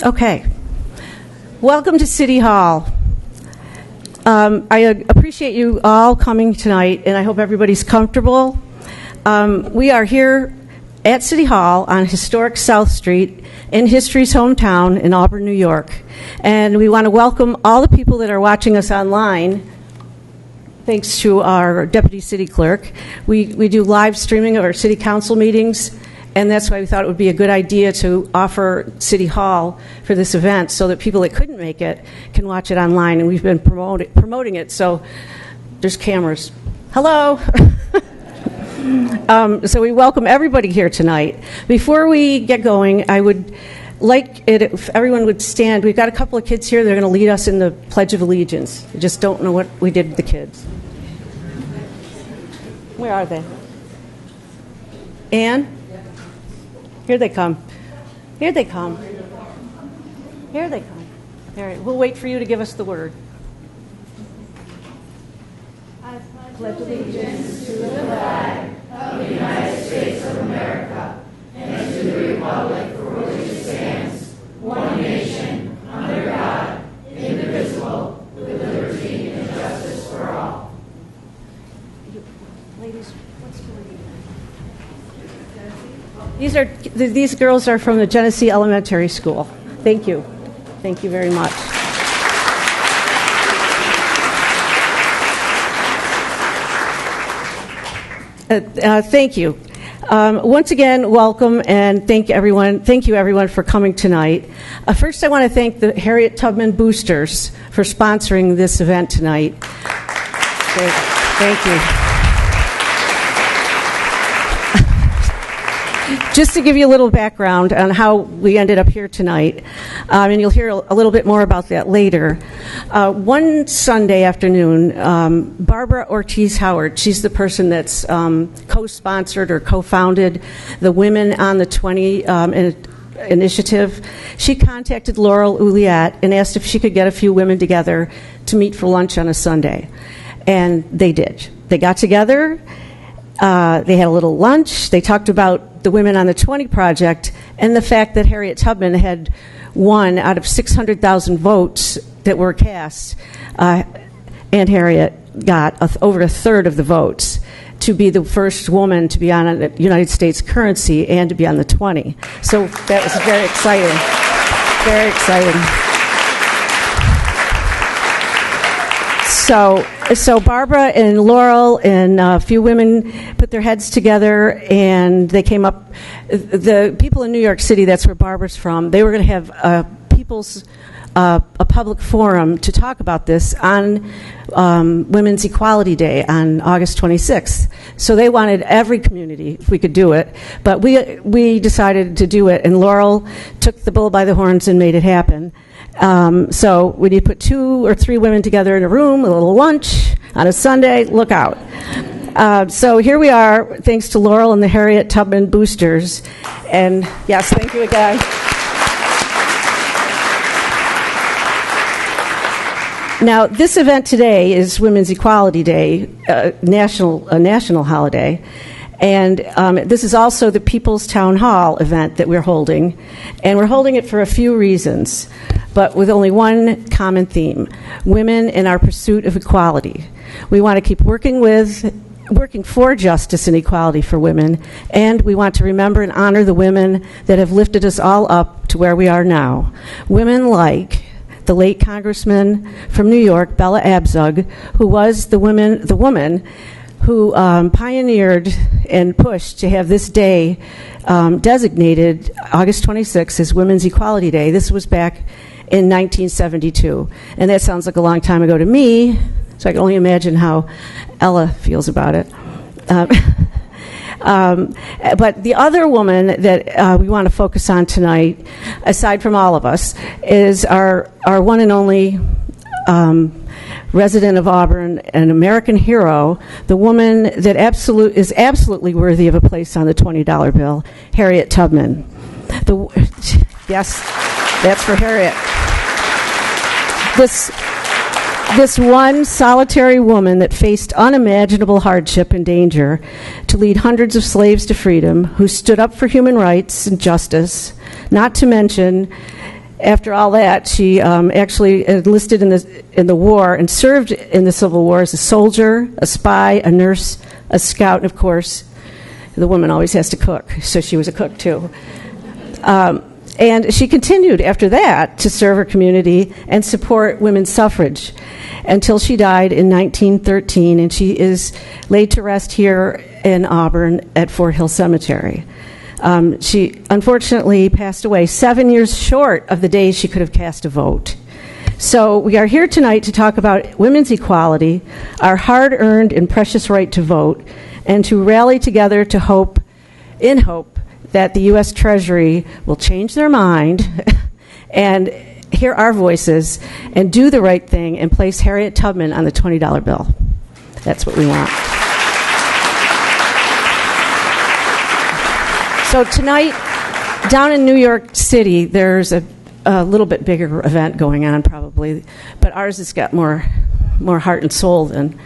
Okay. Welcome to City Hall. I appreciate you all coming tonight, and I hope everybody's comfortable. We are here at City Hall on historic South Street in history's hometown in Auburn, New York. And we want to welcome all the people that are watching us online, thanks to our Deputy City Clerk. We do live streaming of our City Council meetings, and that's why we thought it would be a good idea to offer City Hall for this event so that people that couldn't make it can watch it online. And we've been promoting it, so there's cameras. Hello. So we welcome everybody here tonight. Before we get going, I would like it if everyone would stand. We've got a couple of kids here that are going to lead us in the Pledge of Allegiance. I just don't know what we did with the kids. Where are they? Anne? Here they come. Here they come. Here they come. All right, we'll wait for you to give us the word. I pledge allegiance to the flag of the United States of America and to the republic for which it stands, one nation, under God, indivisible, with liberty and justice for all. Ladies, what's the reading? These girls are from the Genesee Elementary School. Thank you. Thank you very much. Thank you. Once again, welcome and thank you everyone for coming tonight. First, I want to thank the Harriet Tubman Boosters for sponsoring this event tonight. Thank you. Just to give you a little background on how we ended up here tonight, and you'll hear a little bit more about that later. One Sunday afternoon, Barbara Ortiz Howard, she's the person that's co-sponsored or co-founded the Women on the 20 initiative. She contacted Laurel Ouliette and asked if she could get a few women together to meet for lunch on a Sunday. And they did. They got together. They had a little lunch. They talked about the Women on the 20 project and the fact that Harriet Tubman had won out of 600,000 votes that were cast, and Harriet got over a third of the votes to be the first woman to be on the United States currency and to be on the 20. So that was very exciting. Very exciting. So Barbara and Laurel and a few women put their heads together, and they came up. The people in New York City, that's where Barbara's from, they were going to have a public forum to talk about this on Women's Equality Day on August 26th. So they wanted every community, if we could do it. But we decided to do it, and Laurel took the bull by the horns and made it happen. So when you put 2 or 3 women together in a room, a little lunch on a Sunday, look out. So here we are, thanks to Laurel and the Harriet Tubman Boosters. And yes, thank you again. Now, this event today is Women's Equality Day, a national holiday. And this is also the People's Town Hall event that we're holding. And we're holding it for a few reasons, but with only one common theme: women in our pursuit of equality. We want to keep working for justice and equality for women, and we want to remember and honor the women that have lifted us all up to where we are now. Women like the late Congressman from New York, Bella Abzug, who was the woman who pioneered and pushed to have this day designated August 26th as Women's Equality Day. This was back in 1972. And that sounds like a long time ago to me, so I can only imagine how Ella feels about it. But the other woman that we want to focus on tonight, aside from all of us, is our one and only resident of Auburn, an American hero, the woman that is absolutely worthy of a place on the $20 bill, Harriet Tubman. Yes, that's for Harriet. This one solitary woman that faced unimaginable hardship and danger to lead hundreds of slaves to freedom, who stood up for human rights and justice, not to mention after all that, she actually enlisted in the war and served in the Civil War as a soldier, a spy, a nurse, a scout, and of course, the woman always has to cook, so she was a cook too. And she continued after that to serve her community and support women's suffrage until she died in 1913, and she is laid to rest here in Auburn at Fort Hill Cemetery. She unfortunately passed away 7 years short of the day she could have cast a vote. So we are here tonight to talk about women's equality, our hard-earned and precious right to vote, and to rally together to hope that the U.S. Treasury will change their mind and hear our voices and do the right thing and place Harriet Tubman on the $20 bill. That's what we want. So tonight, down in New York City, there's a little bit bigger event going on probably, but ours has got more heart and soul than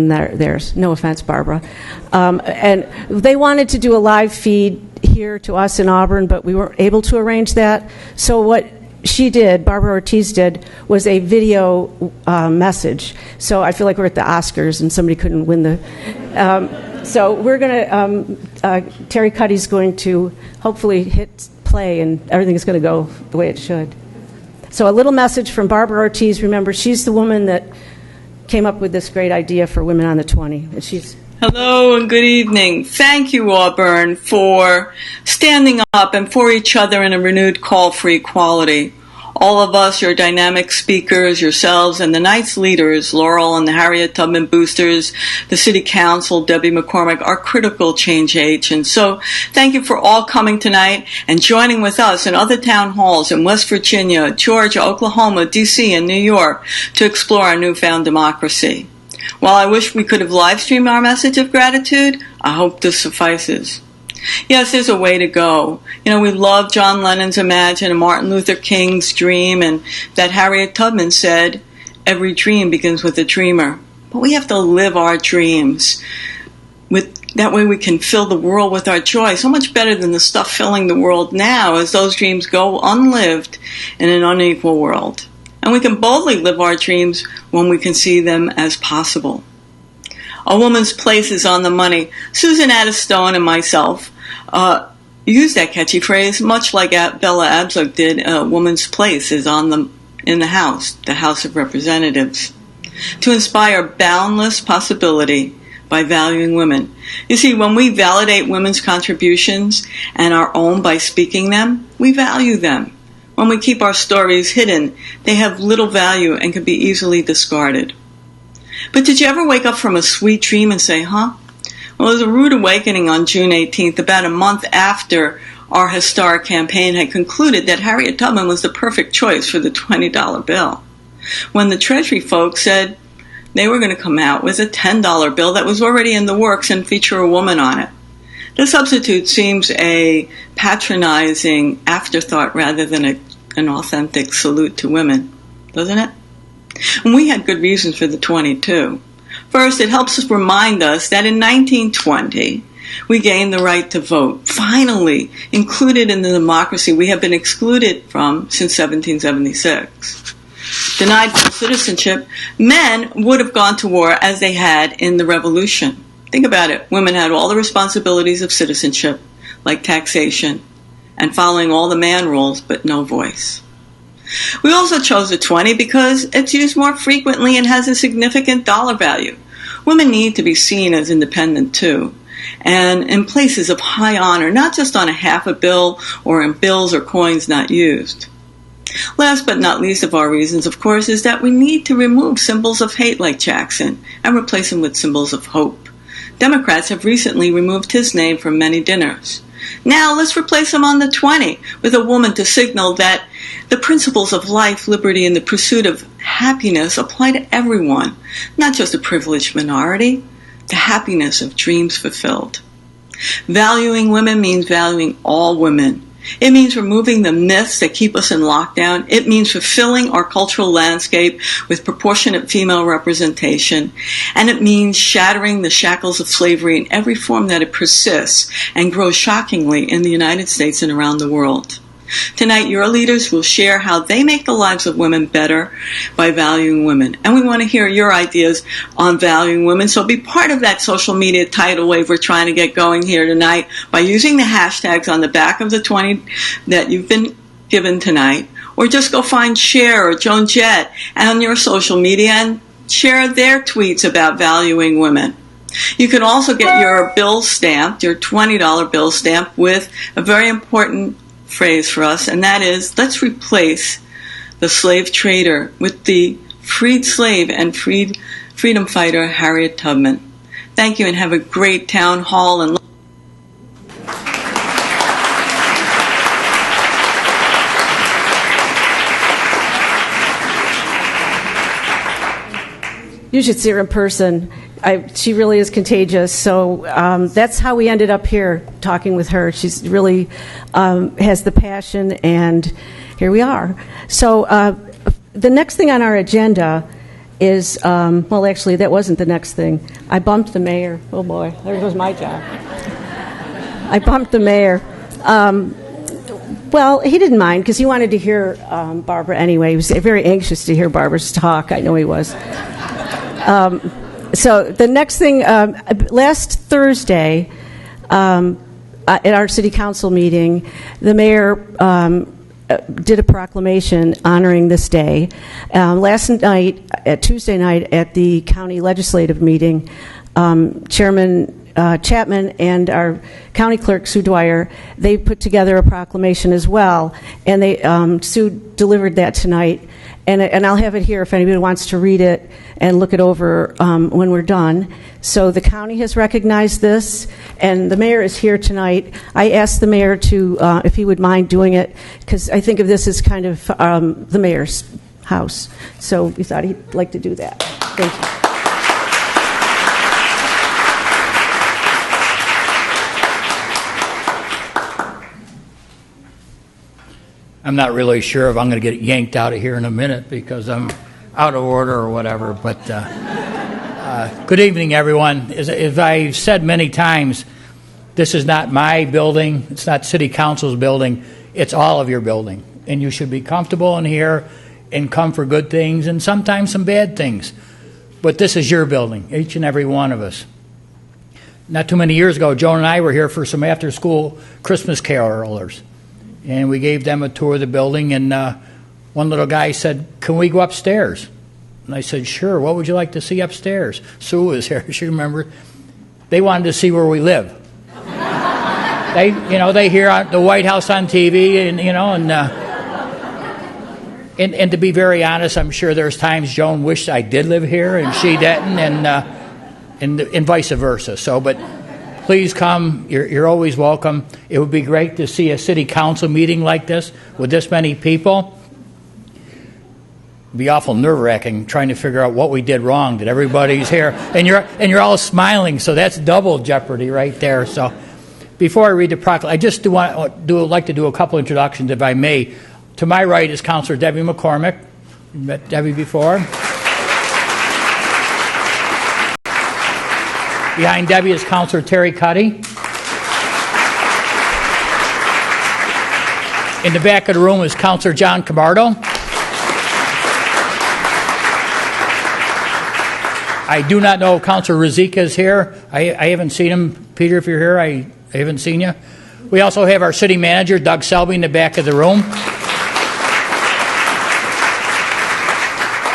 theirs. No offense, Barbara. And they wanted to do a live feed here to us in Auburn, but we weren't able to arrange that. So what she did, Barbara Ortiz did, was a video message. So I feel like we're at the Oscars and somebody couldn't win the... so we're going to... Terry Cuddy's going to hopefully hit play and everything's going to go the way it should. So a little message from Barbara Ortiz. Remember, she's the woman that came up with this great idea for Women on the 20. And she's... Hello and good evening. Thank you, Auburn, for standing up and for each other in a renewed call for equality. All of us, your dynamic speakers, yourselves, and the night's leaders, Laurel and the Harriet Tubman boosters, the City Council, Debbie McCormick, are critical change agents. So thank you for all coming tonight and joining with us in other town halls in West Virginia, Georgia, Oklahoma, D.C., and New York to explore our newfound democracy. While I wish we could have live-streamed our message of gratitude, I hope this suffices. Yes, there's a way to go. You know, we love John Lennon's Imagine and Martin Luther King's Dream, and that Harriet Tubman said, every dream begins with a dreamer. But we have to live our dreams. That way we can fill the world with our joy, so much better than the stuff filling the world now as those dreams go unlived in an unequal world. And we can boldly live our dreams when we can see them as possible. A woman's place is on the money. Susan Addistone and myself use that catchy phrase much like Bella Abzug did. A woman's place is in the House of Representatives, to inspire boundless possibility by valuing women. You see, when we validate women's contributions and our own by speaking them, we value them. When we keep our stories hidden, they have little value and can be easily discarded. But did you ever wake up from a sweet dream and say, Well, it was a rude awakening on June 18th, about a month after our historic campaign had concluded that Harriet Tubman was the perfect choice for the $20 bill, when the Treasury folks said they were going to come out with a $10 bill that was already in the works and feature a woman on it. The substitute seems a patronizing afterthought rather than an authentic salute to women, doesn't it? And we had good reasons for the 22. First, it helps us remind us that in 1920, we gained the right to vote, finally included in the democracy we have been excluded from since 1776. Denied full citizenship, men would have gone to war as they had in the Revolution. Think about it. Women had all the responsibilities of citizenship, like taxation, and following all the man rules, but no voice. We also chose the 20 because it's used more frequently and has a significant dollar value. Women need to be seen as independent too, and in places of high honor, not just on a half a bill or in bills or coins not used. Last but not least of our reasons, of course, is that we need to remove symbols of hate like Jackson and replace them with symbols of hope. Democrats have recently removed his name from many dinners. Now let's replace him on the 20 with a woman to signal that the principles of life, liberty, and the pursuit of happiness apply to everyone, not just a privileged minority, the happiness of dreams fulfilled. Valuing women means valuing all women. It means removing the myths that keep us in lockdown. It means fulfilling our cultural landscape with proportionate female representation. And it means shattering the shackles of slavery in every form that it persists and grows shockingly in the United States and around the world. Tonight, your leaders will share how they make the lives of women better by valuing women. And we want to hear your ideas on valuing women. So be part of that social media tidal wave we're trying to get going here tonight by using the hashtags on the back of the 20 that you've been given tonight. Or just go find Cher or Joan Jett on your social media and share their tweets about valuing women. You can also get your bill stamped, your $20 bill stamped, with a very important phrase for us, and that is, let's replace the slave trader with the freed slave and freedom fighter Harriet Tubman. Thank you, and have a great town hall. And you should see her in person. She really is contagious. So that's how we ended up here talking with her. She's really has the passion, and here we are. So the next thing on our agenda is, well, actually, that wasn't the next thing. I bumped the mayor. Oh, boy, there goes my job. I bumped the mayor. Well, he didn't mind because he wanted to hear Barbara anyway. He was very anxious to hear Barbara's talk. I know he was. So the next thing, last Thursday, at our city council meeting, the mayor did a proclamation honoring this day. Last night, Tuesday night, at the county legislative meeting, Chairman Chapman and our county clerk, Sue Dwyer, they put together a proclamation as well, and Sue delivered that tonight. And I'll have it here if anybody wants to read it and look it over when we're done. So the county has recognized this, and the mayor is here tonight. I asked the mayor to, if he would mind doing it, because I think of this as kind of the mayor's house. So we thought he'd like to do that. Thank you. I'm not really sure if I'm going to get yanked out of here in a minute because I'm out of order or whatever. But good evening, everyone. As I've said many times, this is not my building. It's not City Council's building. It's all of your building. And you should be comfortable in here and come for good things and sometimes some bad things. But this is your building, each and every one of us. Not too many years ago, Joan and I were here for some after-school Christmas carolers. And we gave them a tour of the building, and one little guy said, "Can we go upstairs?" And I said, "Sure. What would you like to see upstairs?" Sue was here. She remembered. They wanted to see where we live. They hear the White House on TV, and to be very honest, I'm sure there's times Joan wished I did live here and she didn't, and vice versa. So, but. Please come. You're always welcome. It would be great to see a city council meeting like this with this many people. It'd be awful nerve-wracking trying to figure out what we did wrong. That everybody's here and you're all smiling, so that's double jeopardy right there. So, before I read the proclamation, I just like to do a couple introductions, if I may. To my right is Councilor Debbie McCormick. You met Debbie before. Behind Debbie is Councilor Terry Cuddy. In the back of the room is Councilor John Camardo. I do not know if Councilor Razika is here. I haven't seen him. Peter, if you're here, I haven't seen you. We also have our city manager, Doug Selby, in the back of the room.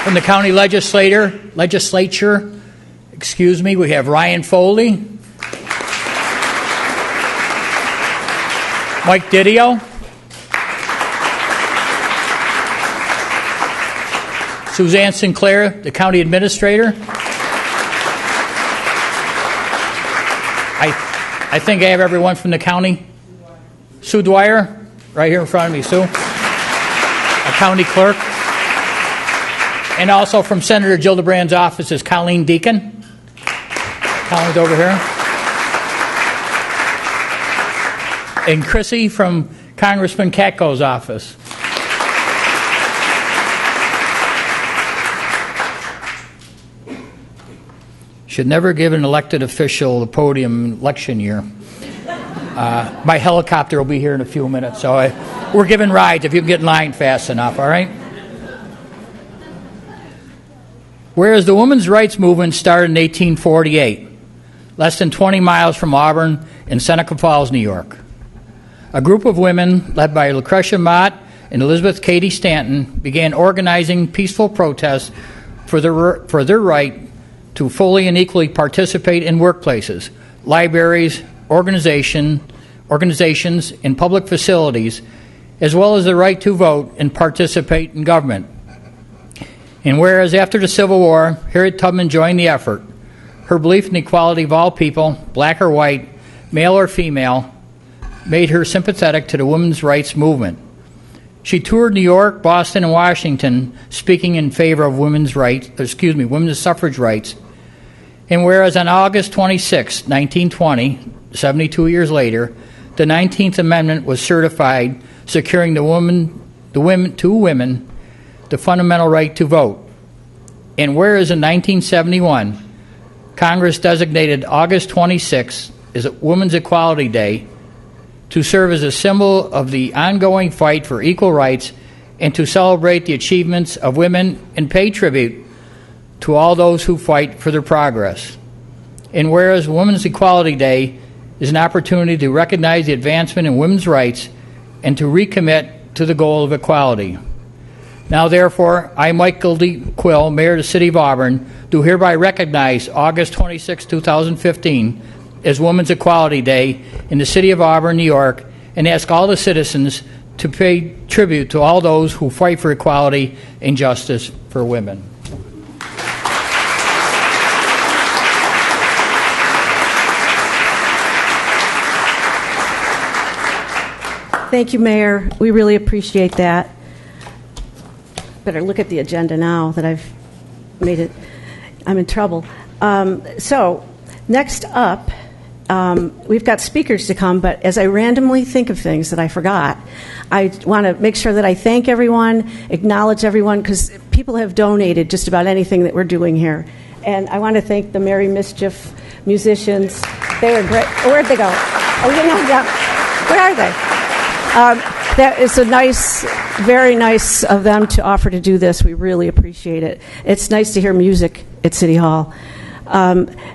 From the county legislature, we have Ryan Foley, Mike Didio, Suzanne Sinclair, the county administrator. I think I have everyone from the county. Sue Dwyer, right here in front of me, Sue. Our county clerk. And also from Senator Gillibrand's office is Colleen Deacon. Colleen's over here. And Chrissy from Congressman Katko's office. Should never give an elected official the podium election year. My helicopter will be here in a few minutes, so we're giving rides if you can get in line fast enough, all right? Whereas the women's rights movement started in 1848, less than 20 miles from Auburn in Seneca Falls, New York. A group of women, led by Lucretia Mott and Elizabeth Cady Stanton, began organizing peaceful protests for their right to fully and equally participate in workplaces, libraries, organizations, in public facilities, as well as the right to vote and participate in government. And whereas after the Civil War, Harriet Tubman joined the effort, her belief in the equality of all people, black or white, male or female, made her sympathetic to the women's rights movement. She toured New York, Boston, and Washington, speaking in favor of women's suffrage rights. And whereas on August 26, 1920, 72 years later, the 19th Amendment was certified, securing to women the fundamental right to vote. And whereas in 1971, Congress designated August 26 as Women's Equality Day to serve as a symbol of the ongoing fight for equal rights and to celebrate the achievements of women and pay tribute to all those who fight for their progress. And whereas Women's Equality Day is an opportunity to recognize the advancement in women's rights and to recommit to the goal of equality. Now, therefore, I, Michael D. Quill, Mayor of the City of Auburn, do hereby recognize August 26, 2015 as Women's Equality Day in the City of Auburn, New York, and ask all the citizens to pay tribute to all those who fight for equality and justice for women. Thank you, Mayor. We really appreciate that. Better look at the agenda now that I've made it. I'm in trouble. So, next up, we've got speakers to come, but as I randomly think of things that I forgot, I want to make sure that I thank everyone, acknowledge everyone, because people have donated just about anything that we're doing here. And I want to thank the Merry Mischief musicians. They were great. Where'd they go? Oh, you know, yeah. Where are they? That is very nice of them to offer to do this. We really appreciate it. It's nice to hear music at City Hall.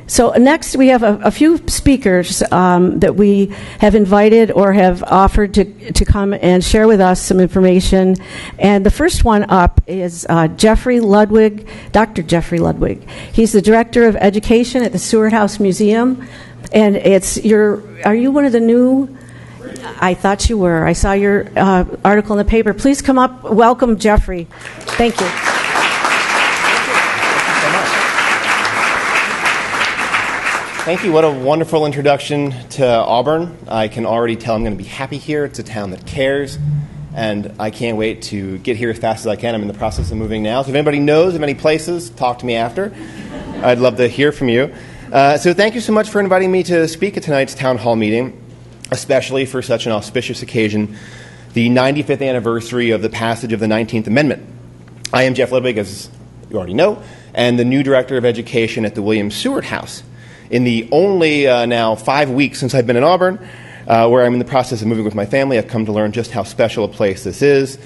So next we have a few speakers that we have invited or have offered to come and share with us some information. And the first one up is Jeffrey Ludwig, Dr. Jeffrey Ludwig. He's the Director of Education at the Seward House Museum. And are you one of the new? I thought you were. I saw your article in the paper. Please come up. Welcome, Jeffrey. Thank you. Thank you. What a wonderful introduction to Auburn. I can already tell I'm going to be happy here. It's a town that cares, and I can't wait to get here as fast as I can. I'm in the process of moving now. So if anybody knows of any places, talk to me after. I'd love to hear from you. So thank you so much for inviting me to speak at tonight's town hall meeting, especially for such an auspicious occasion, the 95th anniversary of the passage of the 19th Amendment. I am Jeff Ludwig, as you already know, and the new Director of Education at the William Seward House. In the only now 5 weeks since I've been in Auburn, where I'm in the process of moving with my family, I've come to learn just how special a place this is.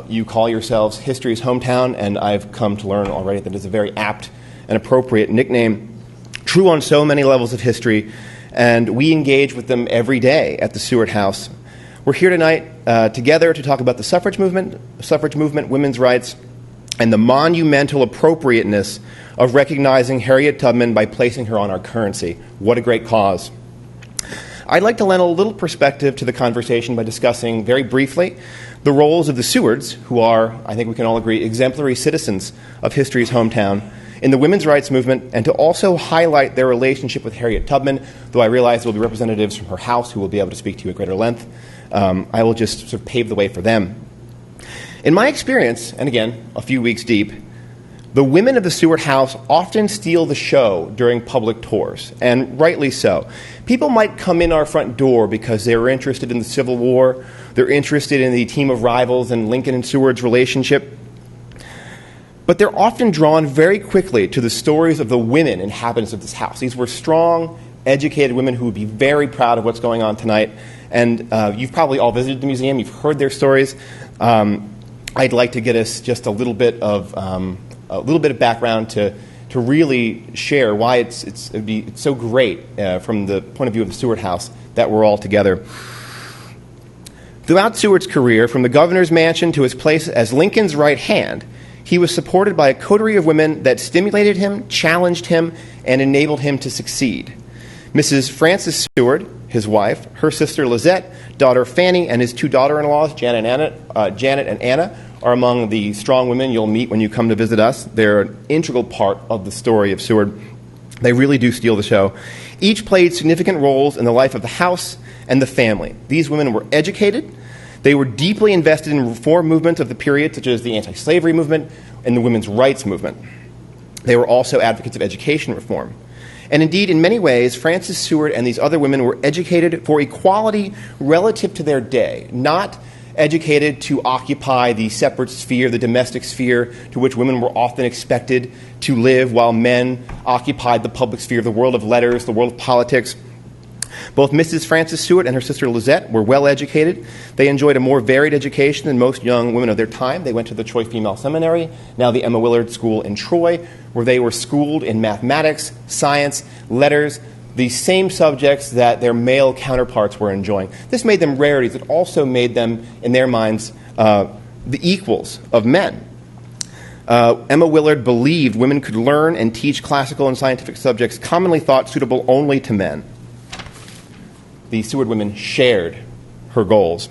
You call yourselves history's hometown, and I've come to learn already that it's a very apt and appropriate nickname, true on so many levels of history, and we engage with them every day at the Seward House. We're here tonight together to talk about the suffrage movement, women's rights, and the monumental appropriateness of recognizing Harriet Tubman by placing her on our currency. What a great cause. I'd like to lend a little perspective to the conversation by discussing very briefly the roles of the Sewards, who are, I think we can all agree, exemplary citizens of history's hometown, in the women's rights movement, and to also highlight their relationship with Harriet Tubman, though I realize there will be representatives from her house who will be able to speak to you at greater length. I will just sort of pave the way for them. In my experience, and again, a few weeks deep, the women of the Seward House often steal the show during public tours, and rightly so. People might come in our front door because they were interested in the Civil War, they're interested in the team of rivals and Lincoln and Seward's relationship, but they're often drawn very quickly to the stories of the women inhabitants of this house. These were strong, educated women who would be very proud of what's going on tonight. And you've probably all visited the museum. You've heard their stories. I'd like to get us just a little bit of background to really share why it's so great from the point of view of the Seward House that we're all together. Throughout Seward's career, from the governor's mansion to his place as Lincoln's right hand, he was supported by a coterie of women that stimulated him, challenged him, and enabled him to succeed. Mrs. Frances Seward, his wife, her sister Lizette, daughter Fanny, and his two daughter-in-laws, Janet and Anna, are among the strong women you'll meet when you come to visit us. They're an integral part of the story of Seward. They really do steal the show. Each played significant roles in the life of the house and the family. These women were educated. They were deeply invested in reform movements of the period, such as the anti-slavery movement and the women's rights movement. They were also advocates of education reform. And indeed, in many ways, Frances Seward and these other women were educated for equality relative to their day, not educated to occupy the separate sphere, the domestic sphere, to which women were often expected to live while men occupied the public sphere, the world of letters, the world of politics. Both Mrs. Frances Seward and her sister Lizette were well educated. They enjoyed a more varied education than most young women of their time. They went to the Troy Female Seminary, now the Emma Willard School in Troy, where they were schooled in mathematics, science, letters, the same subjects that their male counterparts were enjoying. This made them rarities. It also made them, in their minds, the equals of men. Emma Willard believed women could learn and teach classical and scientific subjects commonly thought suitable only to men. The Seward women shared her goals.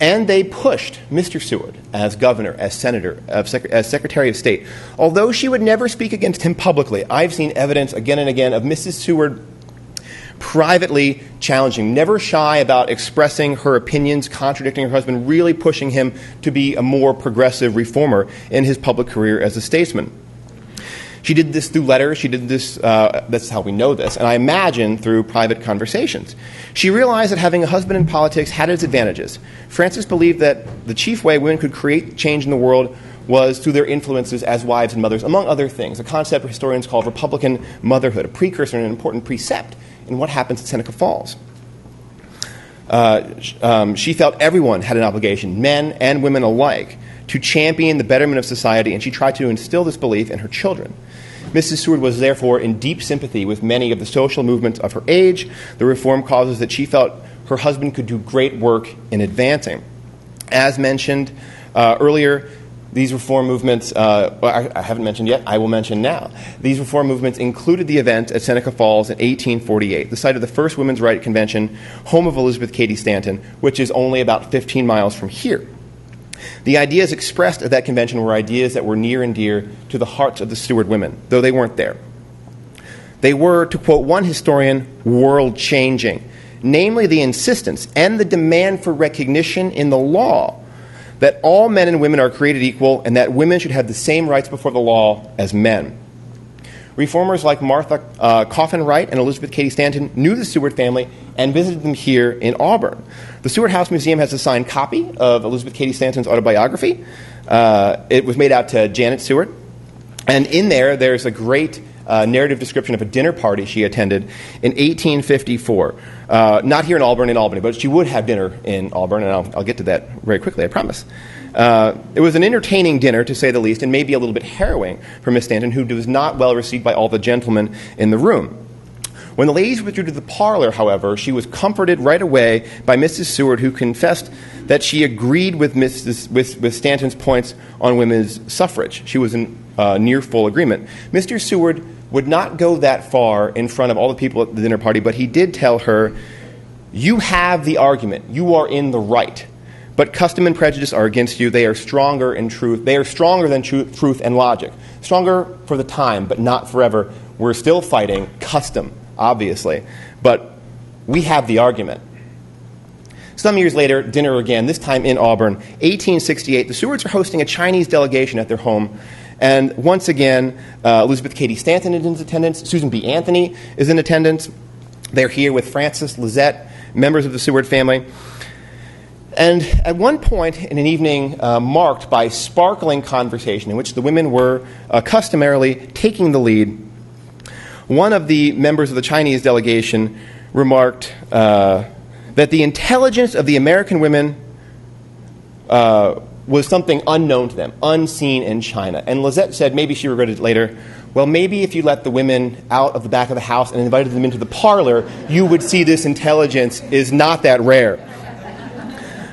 And they pushed Mr. Seward as governor, as senator, as Secretary of State. Although she would never speak against him publicly, I've seen evidence again and again of Mrs. Seward privately challenging, never shy about expressing her opinions, contradicting her husband, really pushing him to be a more progressive reformer in his public career as a statesman. She did this through letters. She did this, that's how we know this, and I imagine through private conversations. She realized that having a husband in politics had its advantages. Frances believed that the chief way women could create change in the world was through their influences as wives and mothers, among other things, a concept historians call Republican motherhood, a precursor and an important precept in what happens at Seneca Falls. She felt everyone had an obligation, men and women alike, to champion the betterment of society, and she tried to instill this belief in her children. Mrs. Seward was therefore in deep sympathy with many of the social movements of her age, the reform causes that she felt her husband could do great work in advancing. As mentioned earlier, these reform movements, I haven't mentioned yet, I will mention now. These reform movements included the event at Seneca Falls in 1848, the site of the first Women's Rights Convention, home of Elizabeth Cady Stanton, which is only about 15 miles from here. The ideas expressed at that convention were ideas that were near and dear to the hearts of the Seward women, though they weren't there. They were, to quote one historian, world-changing, namely the insistence and the demand for recognition in the law that all men and women are created equal and that women should have the same rights before the law as men. Reformers like Martha Coffin Wright and Elizabeth Cady Stanton knew the Seward family and visited them here in Auburn. The Seward House Museum has a signed copy of Elizabeth Cady Stanton's autobiography. It was made out to Janet Seward. And in there's a great narrative description of a dinner party she attended in 1854. Not here in Albany, but she would have dinner in Auburn, and I'll get to that very quickly, I promise. It was an entertaining dinner, to say the least, and maybe a little bit harrowing for Miss Stanton, who was not well received by all the gentlemen in the room. When the ladies withdrew to the parlor, however, she was comforted right away by Mrs. Seward, who confessed that she agreed with with Stanton's points on women's suffrage. She was in near full agreement. Mr. Seward would not go that far in front of all the people at the dinner party, but he did tell her, "You have the argument. You are in the right. But custom and prejudice are against you. They are stronger in truth. They are stronger than truth and logic. Stronger for the time, but not forever. We're still fighting custom, obviously. But we have the argument." Some years later, dinner again, this time in Auburn, 1868. The Sewards are hosting a Chinese delegation at their home. And once again, Elizabeth Cady Stanton is in attendance. Susan B. Anthony is in attendance. They're here with Frances, Lizette, members of the Seward family. And at one point in an evening marked by sparkling conversation in which the women were customarily taking the lead, one of the members of the Chinese delegation remarked that the intelligence of the American women was something unknown to them, unseen in China. And Lizette said, maybe she regretted it later, well, maybe if you let the women out of the back of the house and invited them into the parlor, you would see this intelligence is not that rare.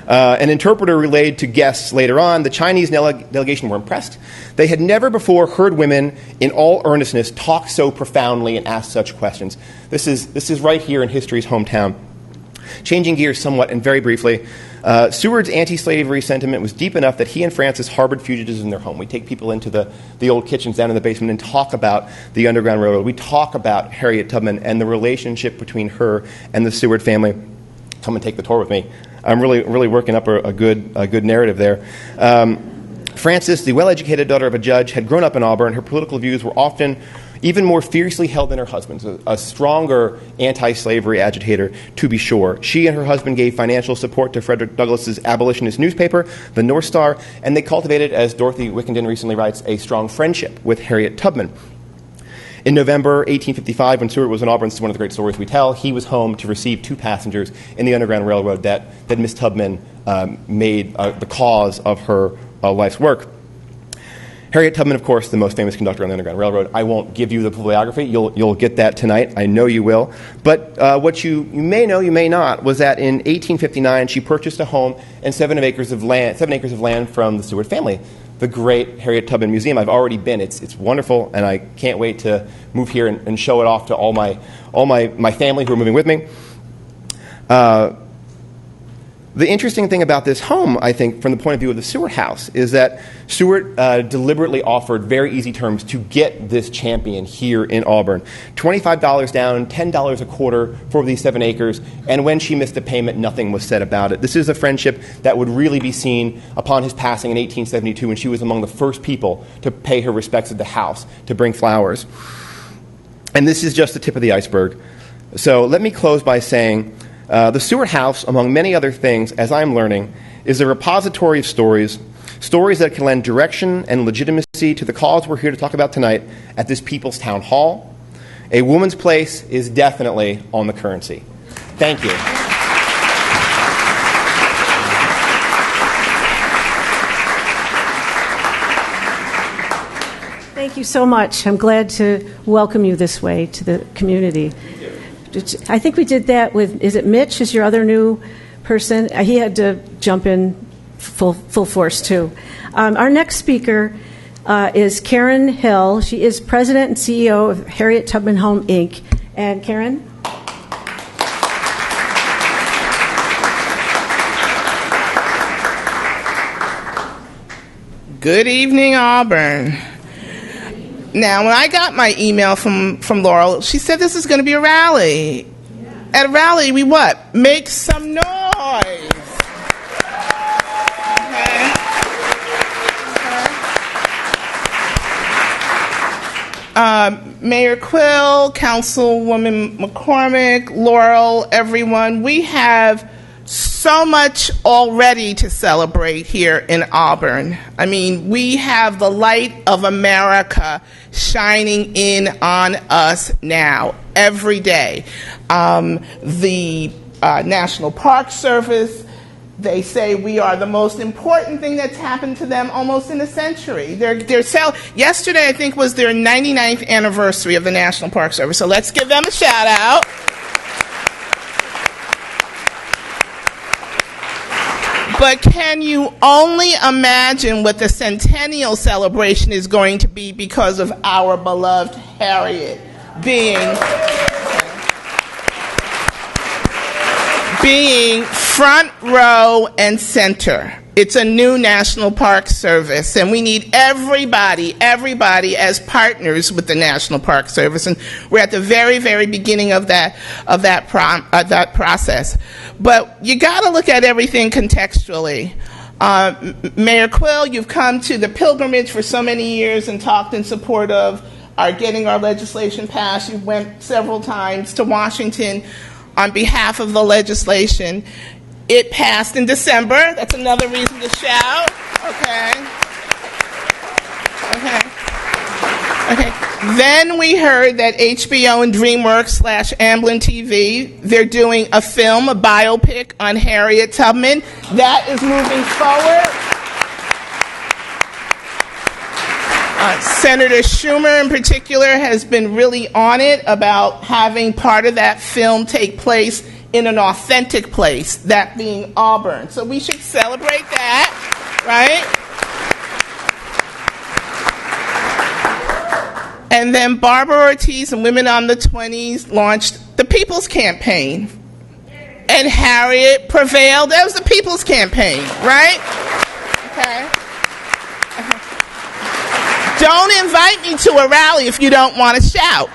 An interpreter relayed to guests later on, the Chinese delegation were impressed. They had never before heard women in all earnestness talk so profoundly and ask such questions. This is right here in history's hometown. Changing gears somewhat and very briefly, Seward's anti-slavery sentiment was deep enough that he and Francis harbored fugitives in their home. We take people into the old kitchens down in the basement and talk about the Underground Railroad. We talk about Harriet Tubman and the relationship between her and the Seward family. Come and take the tour with me. I'm really working up a good narrative there. Frances, the well-educated daughter of a judge, had grown up in Auburn. Her political views were often even more fiercely held than her husband's, a stronger anti-slavery agitator, to be sure. She and her husband gave financial support to Frederick Douglass's abolitionist newspaper, the North Star, and they cultivated, as Dorothy Wickenden recently writes, a strong friendship with Harriet Tubman. In November 1855, when Seward was in Auburn, this is one of the great stories we tell, he was home to receive 2 passengers in the Underground Railroad that Miss Tubman made the cause of her life's work. Harriet Tubman, of course, the most famous conductor on the Underground Railroad. I won't give you the bibliography. You'll get that tonight. I know you will. But what you may know, you may not, was that in 1859 she purchased a home and 7 acres of land from the Seward family. The great Harriet Tubman Museum. I've already been. It's wonderful, and I can't wait to move here and show it off to all my family who are moving with me. The interesting thing about this home, I think, from the point of view of the Seward house, is that Seward deliberately offered very easy terms to get this champion here in Auburn. $25 down, $10 a quarter for these 7 acres, and when she missed a payment, nothing was said about it. This is a friendship that would really be seen upon his passing in 1872, when she was among the first people to pay her respects at the house, to bring flowers. And this is just the tip of the iceberg. So let me close by saying, the Seward House, among many other things, as I'm learning, is a repository of stories that can lend direction and legitimacy to the cause we're here to talk about tonight at this People's Town Hall. A woman's place is definitely on the currency. Thank you. Thank you so much. I'm glad to welcome you this way to the community. I think we did that with, is it Mitch, is your other new person? He had to jump in full force, too. Our next speaker is Karen Hill. She is president and CEO of Harriet Tubman Home, Inc. And Karen? Good evening, Auburn. Now, when I got my email from Laurel, she said this is going to be a rally. At a rally, we what? Make some noise. Okay. Mayor Quill, Councilwoman McCormick, Laurel, everyone, we have so much already to celebrate here in Auburn. I mean, we have the light of America shining in on us now, every day. The National Park Service, they say we are the most important thing that's happened to them almost in a century. Yesterday, I think, was their 99th anniversary of the National Park Service, so let's give them a shout out. But can you only imagine what the centennial celebration is going to be because of our beloved Harriet being front row and center? It's a new National Park Service, and we need everybody as partners with the National Park Service, and we're at the very, very beginning of that process. But you got to look at everything contextually. Mayor Quill, you've come to the pilgrimage for so many years and talked in support of getting our legislation passed. You went several times to Washington on behalf of the legislation. It passed in December. That's another reason to shout. Okay. Okay. Then we heard that HBO and DreamWorks / Amblin TV, they're doing a film, a biopic on Harriet Tubman. That is moving forward. Senator Schumer, in particular, has been really on it about having part of that film take place in an authentic place, that being Auburn. So we should celebrate that, right? And then Barbara Ortiz and Women on the 20s launched the People's Campaign. And Harriet prevailed. That was the People's Campaign, right? Okay. Don't invite me to a rally if you don't want to shout.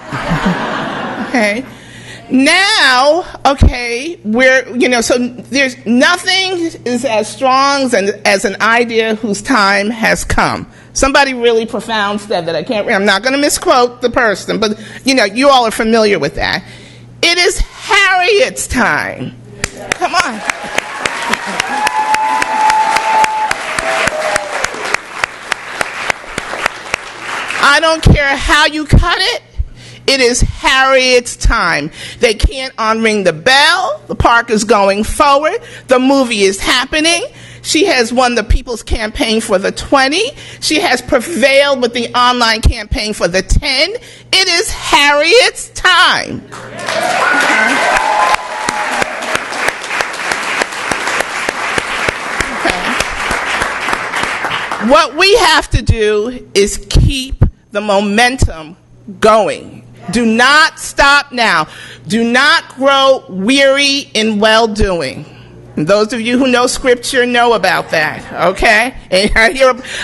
Okay. Now, okay, so there's nothing is as strong as an idea whose time has come. Somebody really profound said that. I'm not going to misquote the person, but you all are familiar with that. It is Harriet's time. Come on. I don't care how you cut it. It is Harriet's time. They can't unring the bell. The park is going forward. The movie is happening. She has won the People's Campaign for the 20. She has prevailed with the online campaign for the 10. It is Harriet's time. Okay. What we have to do is keep the momentum going. Do not stop now. Do not grow weary in well-doing. And those of you who know Scripture know about that, okay? And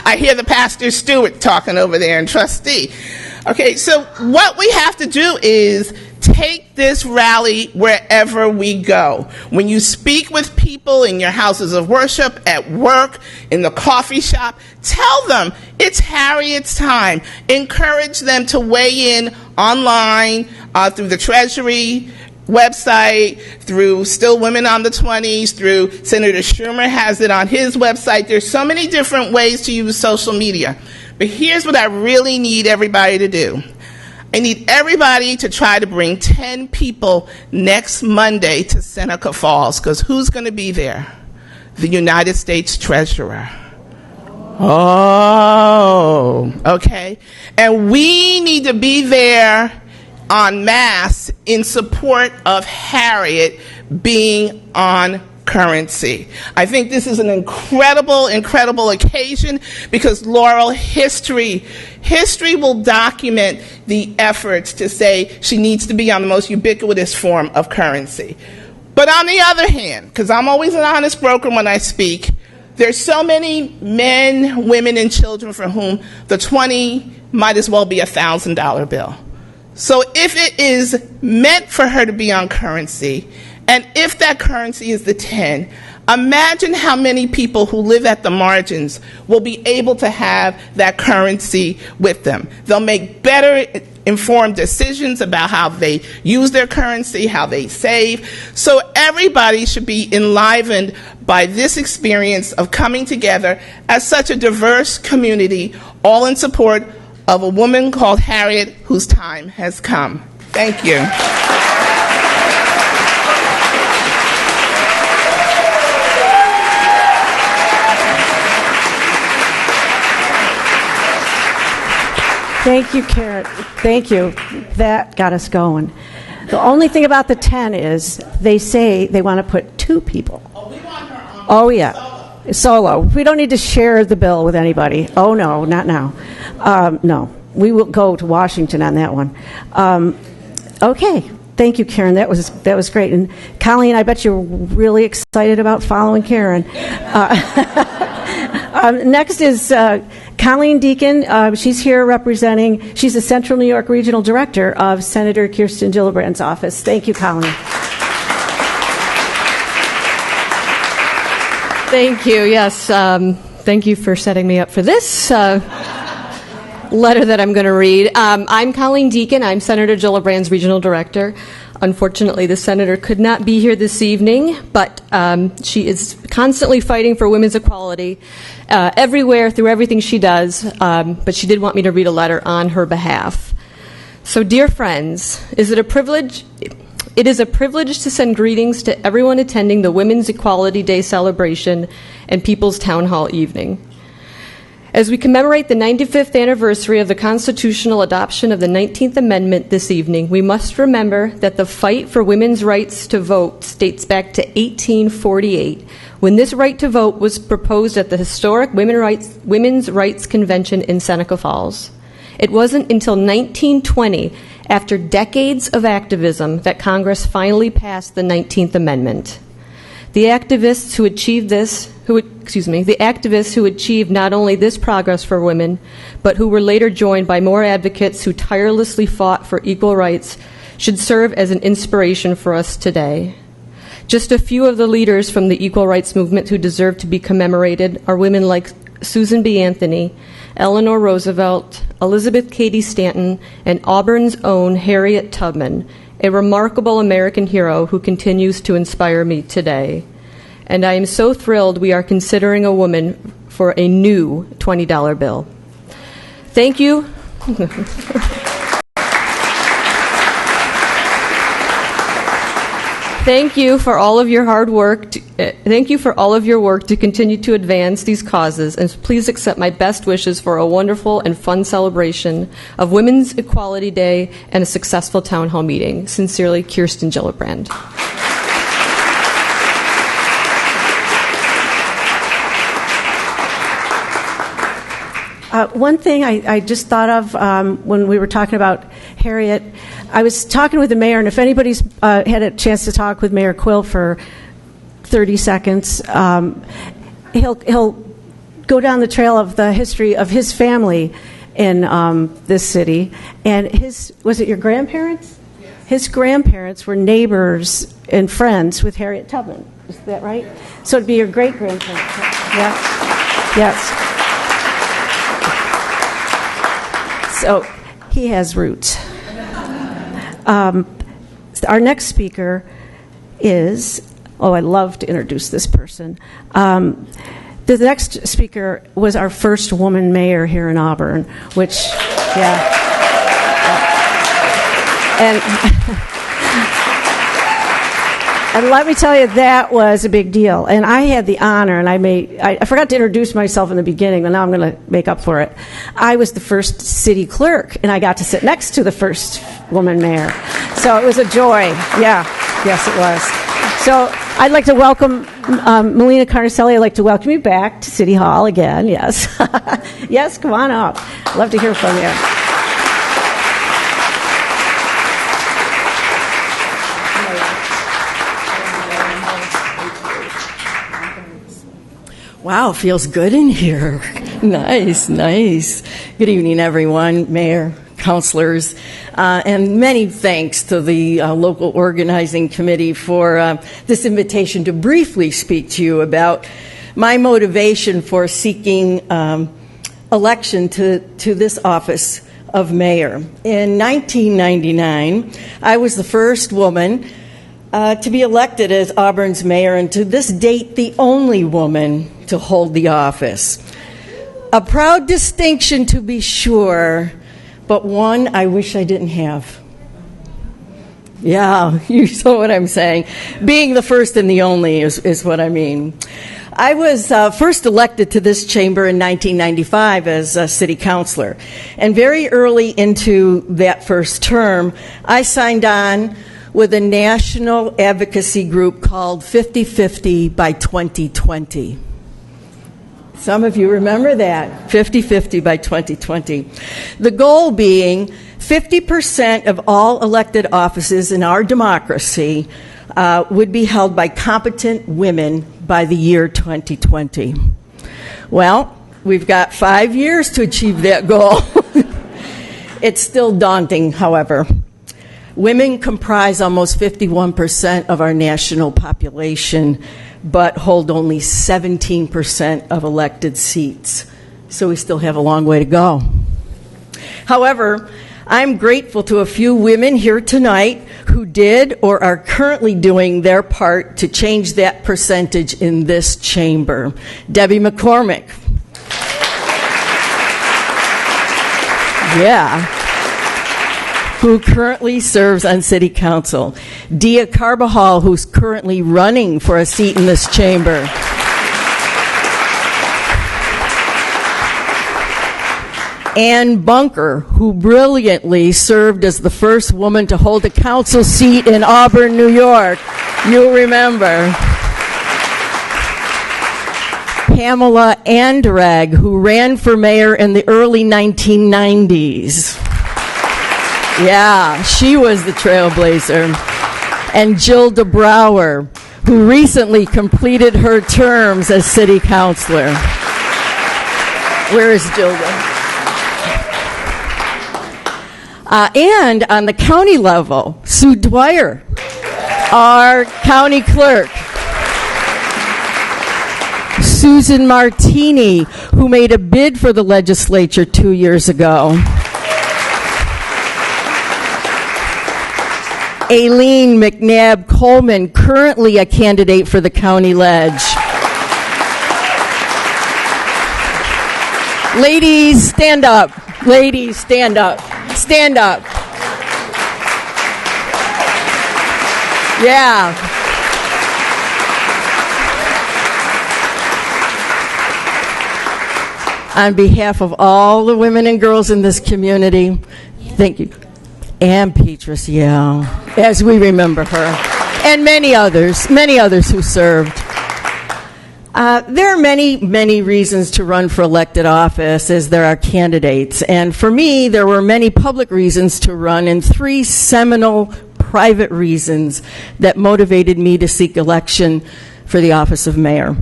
I hear the Pastor Stewart talking over there and Trustee. Okay, so what we have to do is take this rally wherever we go. When you speak with people in your houses of worship, at work, in the coffee shop, tell them it's Harriet's time. Encourage them to weigh in online, through the Treasury website, through Still Women on the 20s, through Senator Schumer has it on his website. There's so many different ways to use social media. But here's what I really need everybody to do. I need everybody to try to bring 10 people next Monday to Seneca Falls, because who's going to be there? The United States Treasurer. Oh, okay. And we need to be there en masse in support of Harriet being on currency. I think this is an incredible, incredible occasion because, Laurel, history will document the efforts to say she needs to be on the most ubiquitous form of currency. But on the other hand, because I'm always an honest broker when I speak, there's so many men, women, and children for whom the 20 might as well be a $1,000 bill. So if it is meant for her to be on currency, and if that currency is the 10, imagine how many people who live at the margins will be able to have that currency with them. They'll make better informed decisions about how they use their currency, how they save. So everybody should be enlivened by this experience of coming together as such a diverse community, all in support of a woman called Harriet whose time has come. Thank you. Thank you, Karen. Thank you. That got us going. The only thing about the 10 is they say they want to put 2 people. Oh, we want her on Solo. We don't need to share the bill with anybody. Oh, no, not now. No. We will go to Washington on that one. Okay. Thank you, Karen. That was great. And Colleen, I bet you're really excited about following Karen. Next is Colleen Deacon. She's here representing, she's the Central New York Regional Director of Senator Kirsten Gillibrand's office. Thank you, Colleen. Thank you. Yes. Thank you for setting me up for this letter that I'm going to read. I'm Colleen Deacon. I'm Senator Gillibrand's Regional Director. Unfortunately, the senator could not be here this evening, but she is constantly fighting for women's equality everywhere through everything she does, but she did want me to read a letter on her behalf. So, dear friends, it is a privilege to send greetings to everyone attending the Women's Equality Day celebration and People's Town Hall evening. As we commemorate the 95th anniversary of the constitutional adoption of the 19th Amendment this evening, we must remember that the fight for women's rights to vote dates back to 1848, when this right to vote was proposed at the historic Women's Rights Convention in Seneca Falls. It wasn't until 1920, after decades of activism, that Congress finally passed the 19th Amendment. The activists who achieved not only this progress for women, but who were later joined by more advocates who tirelessly fought for equal rights, should serve as an inspiration for us today. Just a few of the leaders from the equal rights movement who deserve to be commemorated are women like Susan B. Anthony, Eleanor Roosevelt, Elizabeth Cady Stanton, and Auburn's own Harriet Tubman, a remarkable American hero who continues to inspire me today. And I am so thrilled we are considering a woman for a new $20 bill. Thank you. Thank you for all of your hard work. Thank you for all of your work to continue to advance these causes, and please accept my best wishes for a wonderful and fun celebration of Women's Equality Day and a successful town hall meeting. Sincerely, Kirsten Gillibrand. One thing I just thought of when we were talking about Harriet, I was talking with the mayor, and if anybody's had a chance to talk with Mayor Quill for 30 seconds, he'll go down the trail of the history of his family in this city. And was it your grandparents? Yes. His grandparents were neighbors and friends with Harriet Tubman. Is that right? So it'd be your great-grandparents. Yes. Yes. So he has roots. Our next speaker is, I love to introduce this person. The next speaker was our first woman mayor here in Auburn, which, And let me tell you, that was a big deal. And I had the honor, and I forgot to introduce myself in the beginning, but now I'm going to make up for it. I was the first city clerk, and I got to sit next to the first woman mayor. So it was a joy. Yeah, yes, it was. So I'd like to welcome Melina Carnicelli. I'd like to welcome you back to City Hall again. Yes. Yes, come on up. Love to hear from you. Wow, feels good in here. Nice. Good evening, everyone, Mayor, councilors, and many thanks to the local organizing committee for this invitation to briefly speak to you about my motivation for seeking election to this office of mayor. In 1999, I was the first woman to be elected as Auburn's mayor, and to this date, the only woman to hold the office. A proud distinction, to be sure, but one I wish I didn't have. Yeah, you saw what I'm saying. Being the first and the only is what I mean. I was first elected to this chamber in 1995 as a city councilor, and very early into that first term, I signed on with a national advocacy group called 50/50 by 2020. Some of you remember that, 50/50 by 2020. The goal being 50% of all elected offices in our democracy would be held by competent women by the year 2020. Well, we've got 5 years to achieve that goal. It's still daunting, however. Women comprise almost 51% of our national population, but hold only 17% of elected seats. So we still have a long way to go. However, I'm grateful to a few women here tonight who did or are currently doing their part to change that percentage in this chamber. Debbie McCormick. Yeah. Who currently serves on City Council. Dia Carbajal, who's currently running for a seat in this chamber. Ann Bunker, who brilliantly served as the first woman to hold a council seat in Auburn, New York. You'll remember. Pamela Andrag, who ran for mayor in the early 1990s. Yeah, she was the trailblazer. And Jill DeBrouwer, who recently completed her terms as city councilor. Where is Jilda? And on the county level, Sue Dwyer, our county clerk. Susan Martini, who made a bid for the legislature 2 years ago. Aileen McNabb Coleman, currently a candidate for the county ledge. Ladies, stand up. Ladies, stand up. Stand up. Yeah. On behalf of all the women and girls in this community, thank you. Ann Petrus, yeah, as we remember her. And many others who served. There are many, many reasons to run for elected office as there are candidates. And for me, there were many public reasons to run and 3 seminal private reasons that motivated me to seek election for the office of mayor.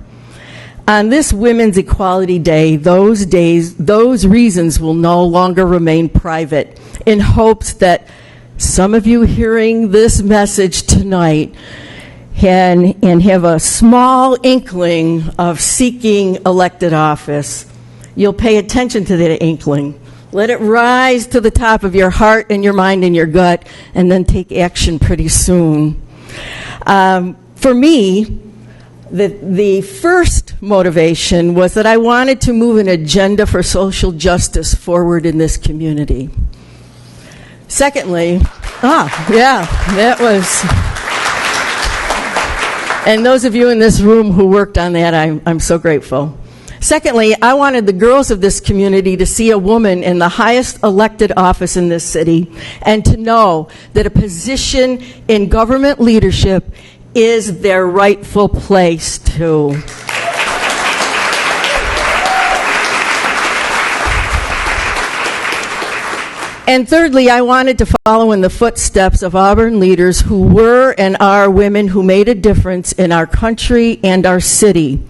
On this Women's Equality Day, those reasons will no longer remain private, in hopes that some of you hearing this message tonight and have a small inkling of seeking elected office. You'll pay attention to that inkling. Let it rise to the top of your heart and your mind and your gut, and then take action pretty soon. For me, the first motivation was that I wanted to move an agenda for social justice forward in this community. Secondly, that was... And those of you in this room who worked on that, I'm so grateful. Secondly, I wanted the girls of this community to see a woman in the highest elected office in this city and to know that a position in government leadership is their rightful place too. And thirdly, I wanted to follow in the footsteps of Auburn leaders who were and are women who made a difference in our country and our city.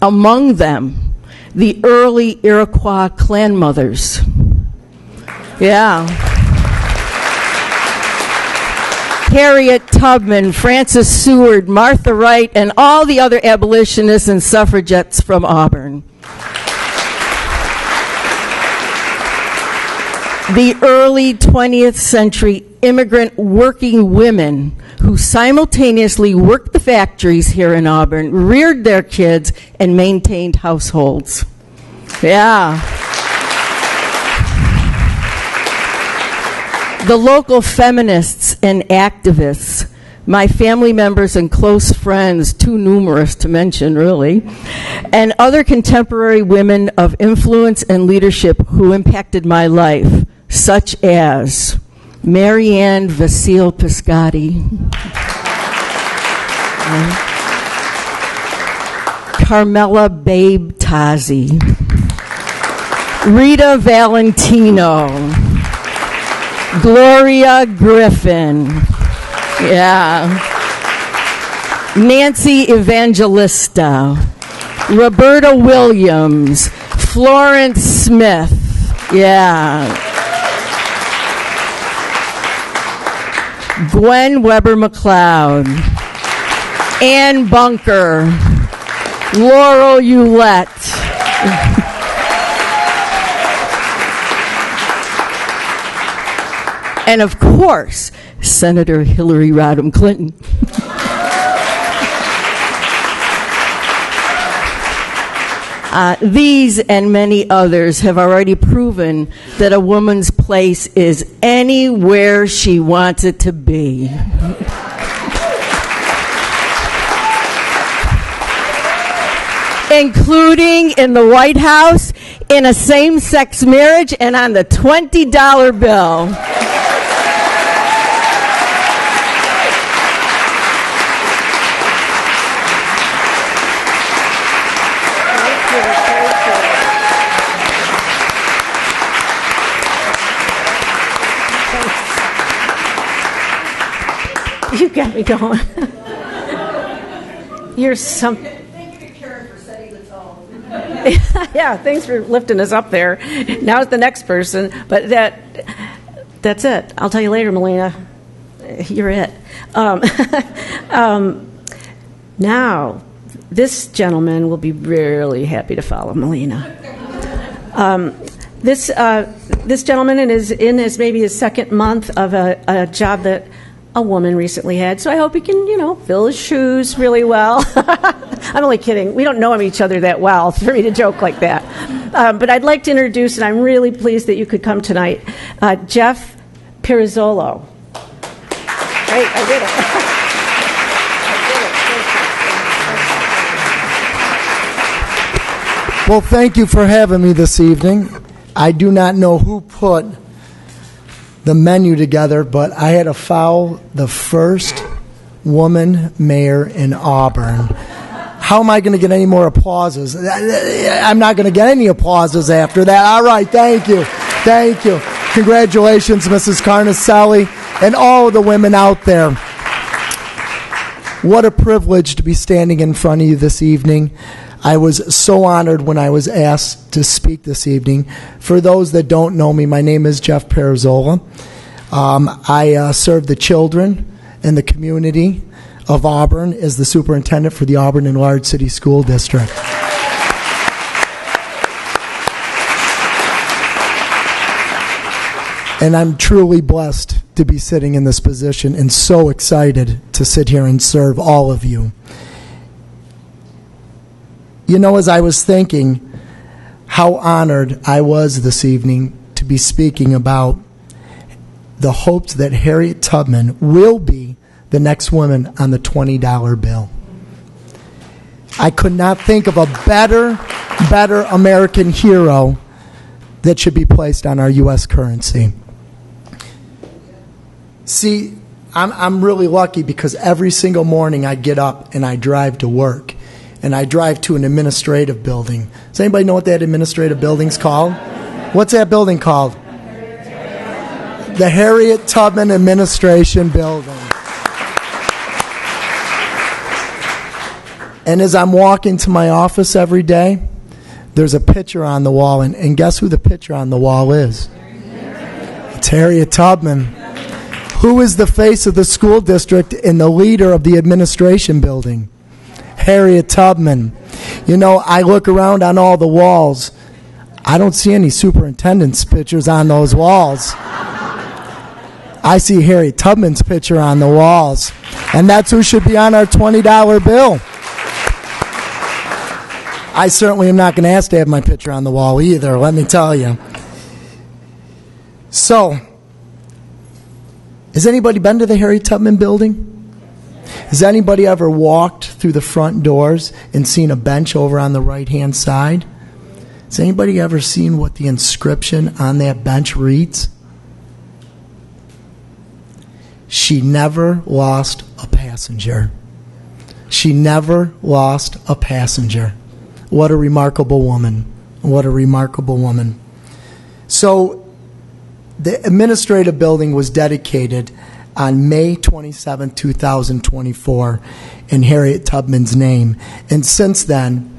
Among them, the early Iroquois clan mothers. Yeah. Harriet Tubman, Frances Seward, Martha Wright, and all the other abolitionists and suffragettes from Auburn. The early 20th century immigrant working women who simultaneously worked the factories here in Auburn, reared their kids, and maintained households. Yeah. The local feminists and activists, my family members and close friends, too numerous to mention really, and other contemporary women of influence and leadership who impacted my life, such as Marianne Vasile Piscotti, Carmela Babe Tazzi, Rita Valentino, Gloria Griffin, Nancy Evangelista, Roberta Williams, Florence Smith, Gwen Weber McLeod, Ann Bunker, Laurel Ulette, and of course, Senator Hillary Rodham Clinton. These and many others have already proven that a woman's place is anywhere she wants it to be. Including in the White House, in a same-sex marriage, and on the $20 bill. You got me going. You're some. Yeah, thanks for lifting us up there. Now it's the next person, but that's it. I'll tell you later, Melina. You're it. Now, this gentleman will be really happy to follow Melina. This gentleman is in maybe his second month of a job that a woman recently had, so I hope he can, fill his shoes really well. I'm only kidding. We don't know each other that well for me to joke like that. But I'd like to introduce, and I'm really pleased that you could come tonight, Jeff Pirazzolo. Great, I did it. Well, thank you for having me this evening. I do not know who put the menu together, but I had to foul the first woman mayor in Auburn. How am I going to get any more applauses? I'm not going to get any applauses after that. All right, thank you. Thank you. Congratulations, Mrs. Carnicelli, and all of the women out there. What a privilege to be standing in front of you this evening. I was so honored when I was asked to speak this evening. For those that don't know me, my name is Jeff Pirazzolo. I serve the children and the community of Auburn as the superintendent for the Auburn Enlarged City School District. And I'm truly blessed to be sitting in this position and so excited to sit here and serve all of you. As I was thinking how honored I was this evening to be speaking about the hopes that Harriet Tubman will be the next woman on the $20 bill. I could not think of a better American hero that should be placed on our U.S. currency. See, I'm really lucky because every single morning I get up and I drive to work. And I drive to an administrative building. Does anybody know what that administrative building's called? What's that building called? The Harriet Tubman Administration Building. And as I'm walking to my office every day, there's a picture on the wall. And guess who the picture on the wall is? It's Harriet Tubman. Who is the face of the school district and the leader of the administration building? Harriet Tubman. I look around on all the walls. I don't see any superintendent's pictures on those walls. I see Harriet Tubman's picture on the walls. And that's who should be on our $20 bill. I certainly am not going to ask to have my picture on the wall either, let me tell you. So, has anybody been to the Harriet Tubman building? Has anybody ever walked through the front doors and seen a bench over on the right-hand side? Has anybody ever seen what the inscription on that bench reads? She never lost a passenger. She never lost a passenger. What a remarkable woman. What a remarkable woman. So, the administrative building was dedicated on May 27, 2024, in Harriet Tubman's name. And since then,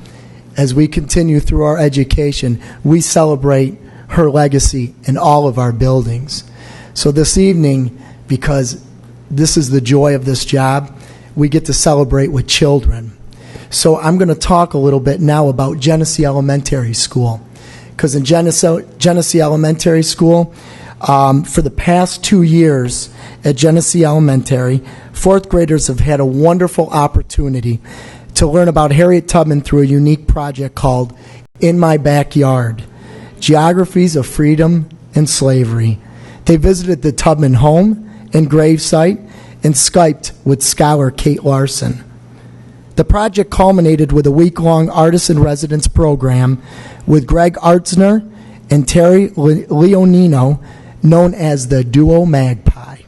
as we continue through our education, we celebrate her legacy in all of our buildings. So this evening, because this is the joy of this job, we get to celebrate with children. So I'm going to talk a little bit now about Genesee Elementary School. Because in Genesee Elementary School, For the past 2 years at Genesee Elementary, fourth graders have had a wonderful opportunity to learn about Harriet Tubman through a unique project called In My Backyard, Geographies of Freedom and Slavery. They visited the Tubman home and gravesite and Skyped with scholar Kate Larson. The project culminated with a week-long artist-in-residence program with Greg Artzner and Terry Leonino, known as the Duo Magpie.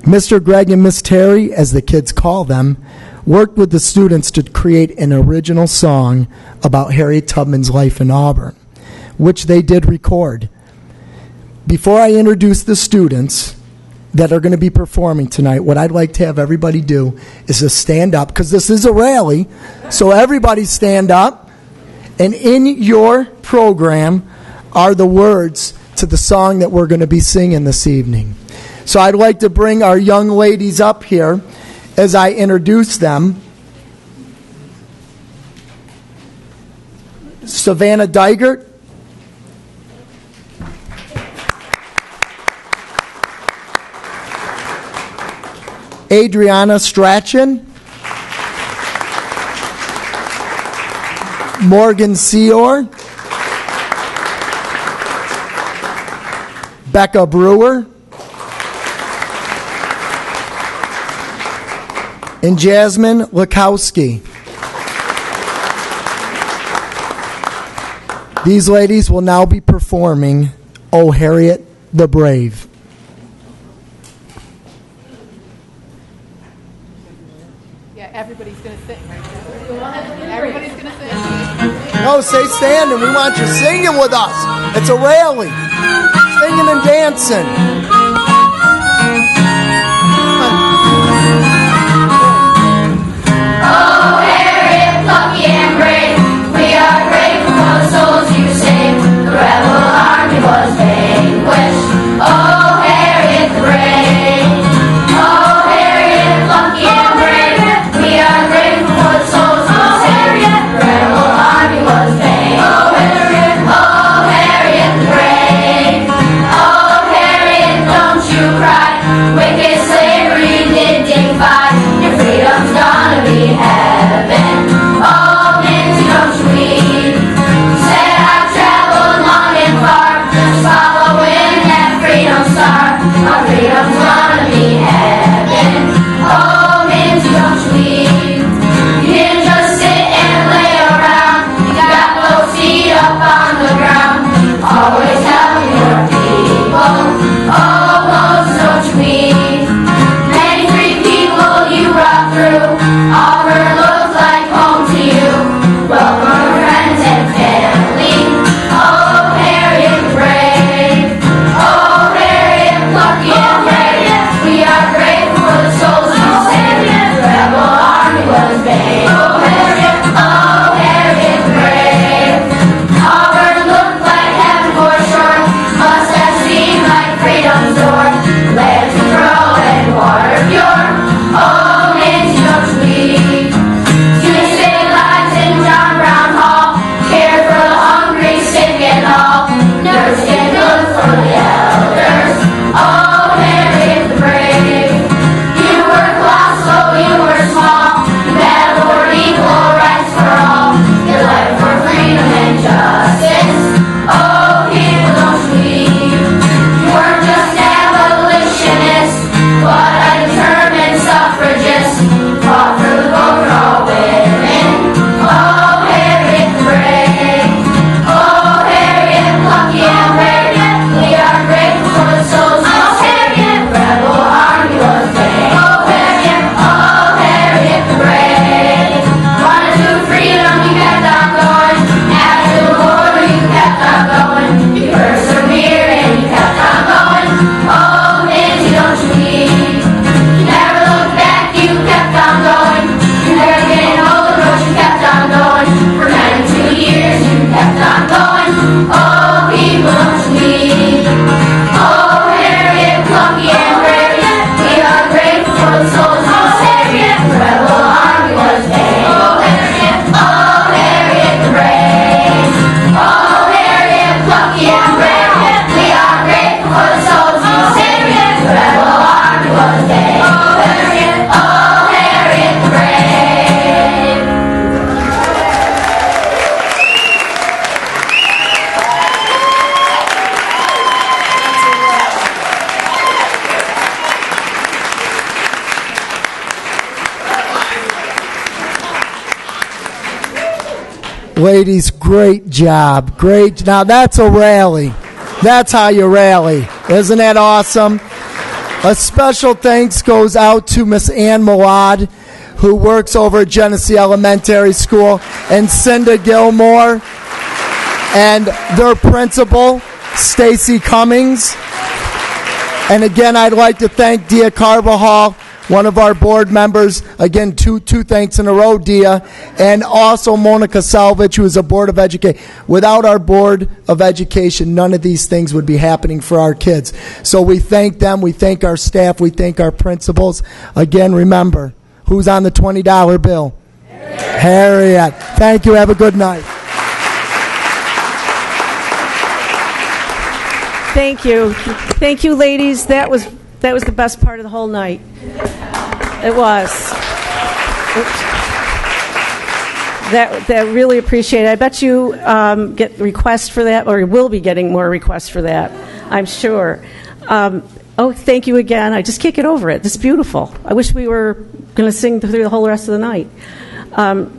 Mr. Greg and Miss Terry, as the kids call them, worked with the students to create an original song about Harriet Tubman's life in Auburn, which they did record. Before I introduce the students that are going to be performing tonight, what I'd like to have everybody do is to stand up, because this is a rally, so everybody stand up, and in your program are the words to the song that we're going to be singing this evening. So I'd like to bring our young ladies up here as I introduce them. Savannah Dygert, Adriana Strachan, Morgan Seor, Becca Brewer, and Jasmine Lakowski. These ladies will now be performing "Oh Harriet the Brave." Yeah, everybody's going to sing, right? Everybody's going to sing. No, stay standing. We want you singing with us. It's a rally. Singing and dancing. Oh, Harriet, lucky and brave, we are grateful for the souls you saved. The rebel army was vanquished. Oh, Harriet the brave. Oh, Harriet, lucky and brave, we are grateful for the souls you saved. The rebel army was vanquished. Oh, Harriet the brave. Oh, Harriet, Ladies, great job. Great. Now that's a rally. That's how you rally. Isn't that awesome? A special thanks goes out to Miss Ann Malad, who works over at Genesee Elementary School, and Cinda Gilmore, and their principal, Stacy Cummings. And again, I'd like to thank Dia Carvajal, one of our board members. Again, two thanks in a row, Dia. And also Monica Salvich, who is a Board of Education. Without our Board of Education, none of these things would be happening for our kids. So we thank them, we thank our staff, we thank our principals. Again, remember, who's on the $20 bill? Harriet. Thank you. Have a good night. Thank you. Thank you, ladies. That was the best part of the whole night. It was. Oops. That really appreciate it. I bet you get requests for that, or will be getting more requests for that, I'm sure. Thank you again. I just can't get over it. This is beautiful. I wish we were going to sing through the whole rest of the night. But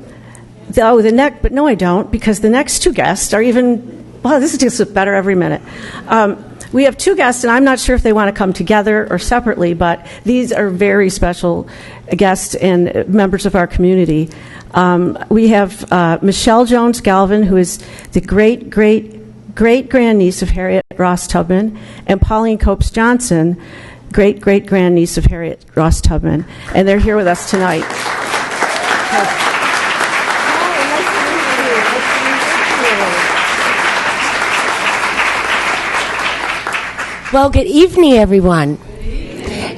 no, I don't, because the next two guests are even, wow, this is just better every minute. We have two guests, and I'm not sure if they want to come together or separately, but these are very special guests and members of our community. We have Michelle Jones Galvin, who is the great-grandniece of Harriet Ross Tubman, and Pauline Copes Johnson, great-great-grandniece of Harriet Ross Tubman. And they're here with us tonight. Well, good evening, everyone.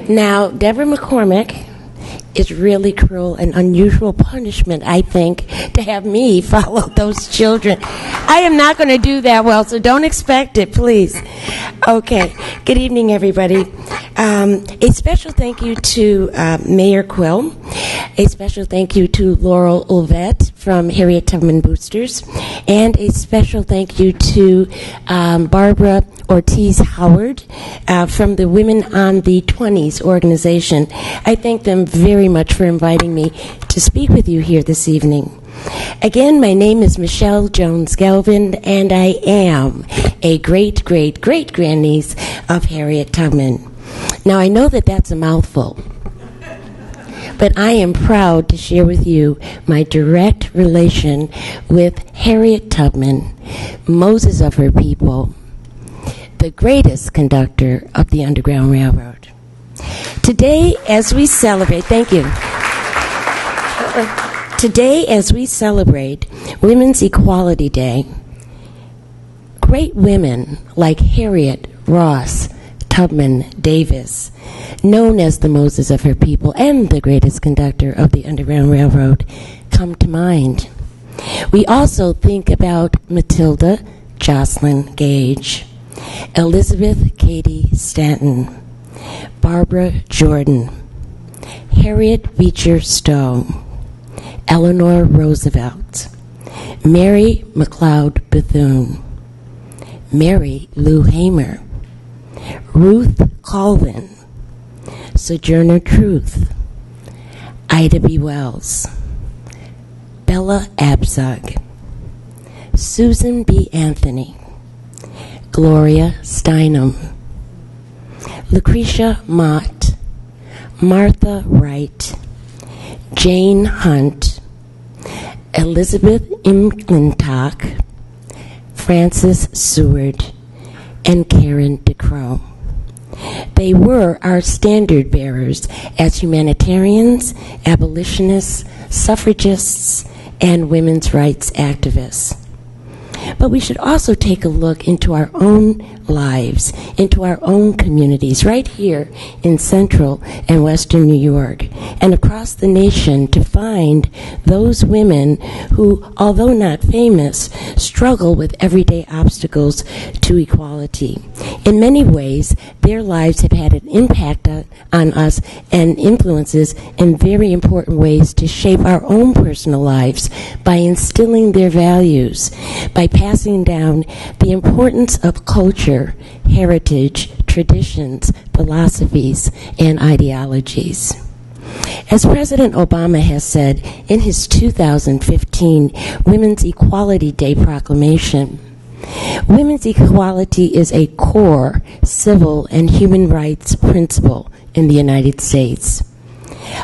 Now, Deborah McCormick, it's really cruel and unusual punishment, I think, to have me follow those children. I am not going to do that well, so don't expect it, please. Okay. Good evening, everybody. A special thank you to Mayor Quill. A special thank you to Laurel Ulvet from Harriet Tubman Boosters. And a special thank you to Barbara Ortiz Howard from the Women on the 20s organization. I thank them very much for inviting me to speak with you here this evening. Again, my name is Michelle Jones Galvin, and I am a great-great-great-grandniece of Harriet Tubman. Now, I know that that's a mouthful, but I am proud to share with you my direct relation with Harriet Tubman, Moses of her people, the greatest conductor of the Underground Railroad. Today, as we celebrate, thank you. Today, as we celebrate Women's Equality Day, great women like Harriet Ross Tubman Davis, known as the Moses of her people and the greatest conductor of the Underground Railroad, come to mind. We also think about Matilda Jocelyn Gage, Elizabeth Cady Stanton, Barbara Jordan, Harriet Beecher Stowe, Eleanor Roosevelt, Mary McLeod Bethune, Mary Lou Hamer, Ruth Colvin, Sojourner Truth, Ida B. Wells, Bella Abzug, Susan B. Anthony, Gloria Steinem, Lucretia Mott, Martha Wright, Jane Hunt, Elizabeth McClintock, Frances Seward, and Karen DeCrow. They were our standard bearers as humanitarians, abolitionists, suffragists, and women's rights activists. But we should also take a look into our own lives, into our own communities, right here in Central and Western New York, and across the nation to find those women who, although not famous, struggle with everyday obstacles to equality. In many ways, their lives have had an impact on us and influences in very important ways to shape our own personal lives by instilling their values, by passing down the importance of culture, heritage, traditions, philosophies, and ideologies. As President Obama has said in his 2015 Women's Equality Day proclamation, women's equality is a core civil and human rights principle in the United States.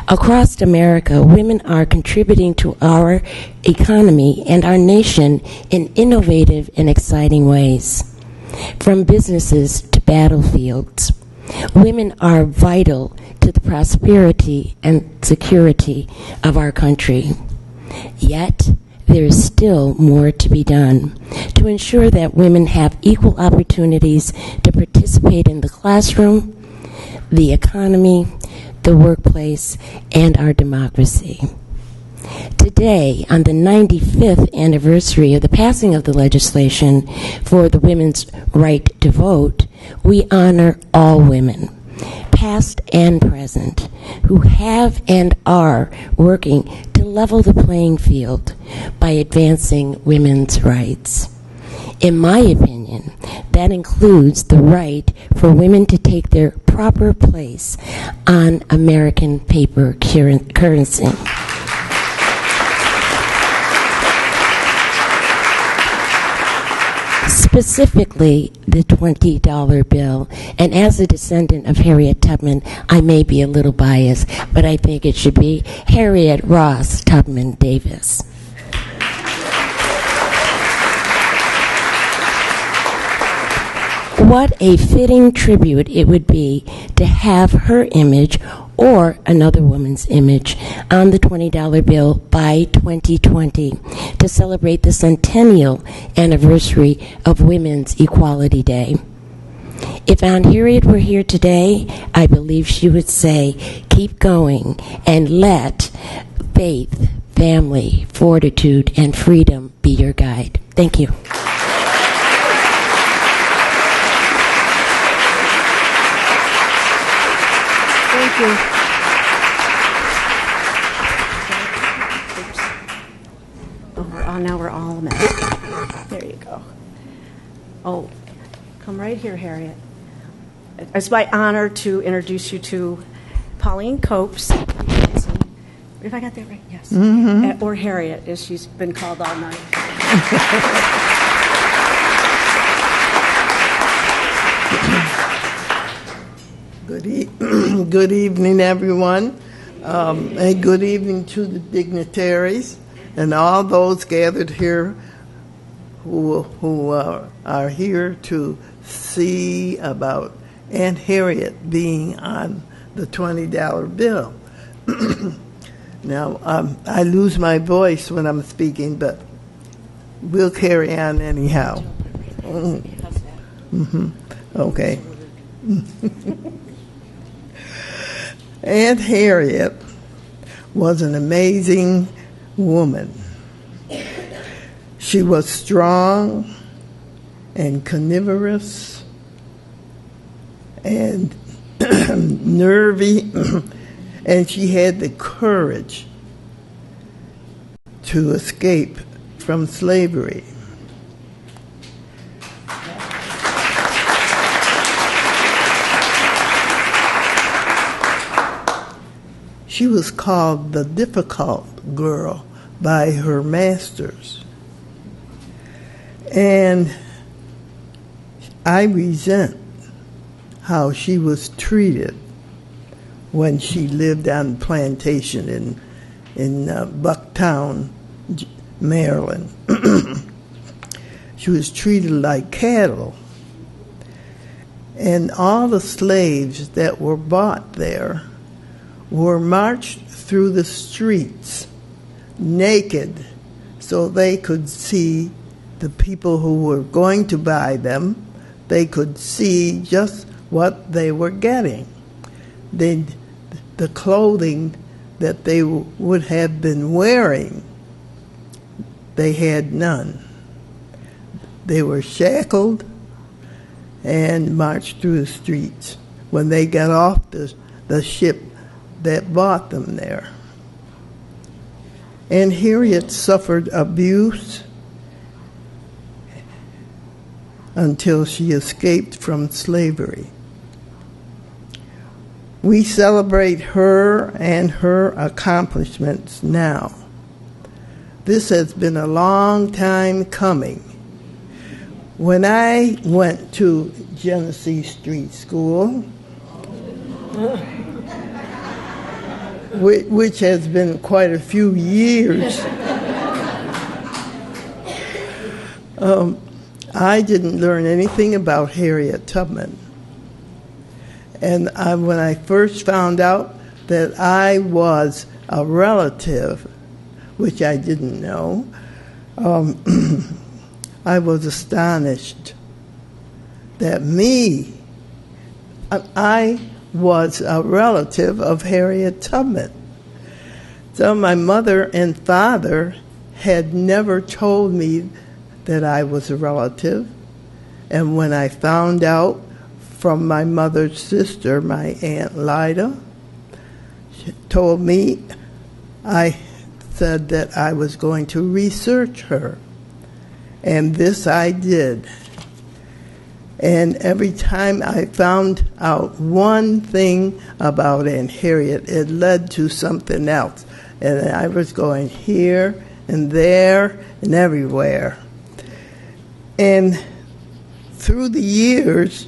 Across America, women are contributing to our economy and our nation in innovative and exciting ways. From businesses to battlefields, women are vital to the prosperity and security of our country. Yet, there is still more to be done to ensure that women have equal opportunities to participate in the classroom, the economy, the workplace, and our democracy. Today, on the 95th anniversary of the passing of the legislation for the women's right to vote, we honor all women, past and present, who have and are working to level the playing field by advancing women's rights. In my opinion, that includes the right for women to take their proper place on American paper currency. Specifically, the $20 bill. And as a descendant of Harriet Tubman, I may be a little biased, but I think it should be Harriet Ross Tubman Davis. What a fitting tribute it would be to have her image or another woman's image on the $20 bill by 2020 to celebrate the centennial anniversary of Women's Equality Day. If Aunt Harriet were here today, I believe she would say, keep going and let faith, family, fortitude, and freedom be your guide. Thank you. Thank you. Now we're all messed. There you go. Oh, come right here, Harriet. It's my honor to introduce you to Pauline Copes. If I got that right, yes. Mm-hmm. Or Harriet, as she's been called all night. Good evening, everyone, and good evening to the dignitaries and all those gathered here who are here to see about Aunt Harriet being on the $20 bill. Now, I lose my voice when I'm speaking, but we'll carry on anyhow. Mm-hmm. Okay. Aunt Harriet was an amazing woman. She was strong and carnivorous and nervy, and she had the courage to escape from slavery. She was called the difficult girl by her masters. And I resent how she was treated when she lived on plantation in Bucktown, Maryland. She was treated like cattle. And all the slaves that were bought there were marched through the streets naked so they could see the people who were going to buy them. They could see just what they were getting. The clothing that they would have been wearing, they had none. They were shackled and marched through the streets when they got off the ship that bought them there. And Harriet suffered abuse until she escaped from slavery. We celebrate her and her accomplishments now. This has been a long time coming. When I went to Genesee Street School, which has been quite a few years, I didn't learn anything about Harriet Tubman. And when I first found out that I was a relative, which I didn't know, I was astonished that I was a relative of Harriet Tubman. So my mother and father had never told me that I was a relative. And when I found out from my mother's sister, my Aunt Lida, she told me, I said that I was going to research her. And this I did. And every time I found out one thing about Aunt Harriet, it led to something else. And I was going here and there and everywhere. And through the years,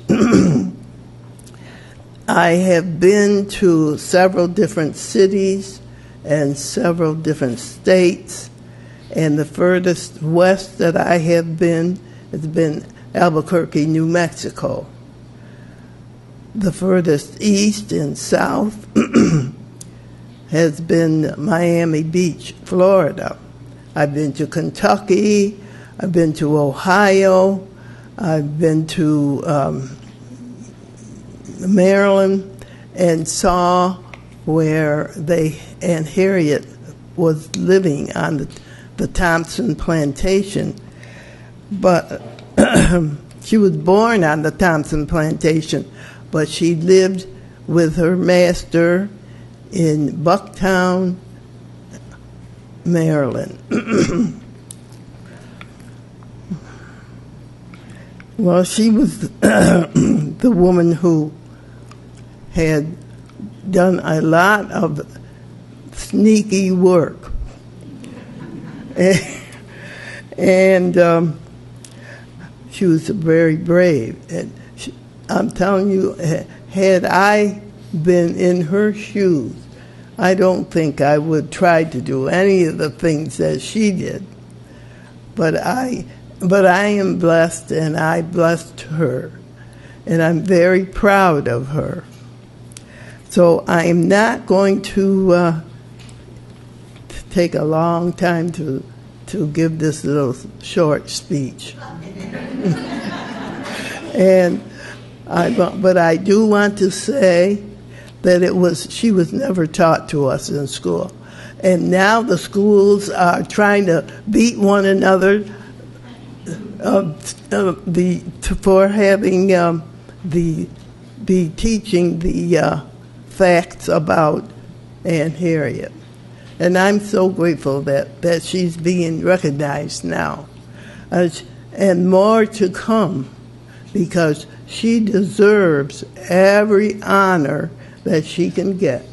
I have been to several different cities and several different states. And the furthest west that I have been has been Albuquerque, New Mexico. The furthest east and south has been Miami Beach, Florida. I've been to Kentucky, I've been to Ohio, I've been to Maryland, and saw where Aunt Harriet was living on the Thompson Plantation. But she was born on the Thompson Plantation, but she lived with her master in Bucktown, Maryland. Well, she was the woman who had done a lot of sneaky work. And she was very brave. And I'm telling you, had I been in her shoes, I don't think I would try to do any of the things that she did. But I am blessed, and I blessed her. And I'm very proud of her. So I am not going to take a long time to give this little short speech. But I do want to say that she was never taught to us in school. And now the schools are trying to beat one another for having teaching the facts about Aunt Harriet. And I'm so grateful that she's being recognized now. And more to come, because she deserves every honor that she can get.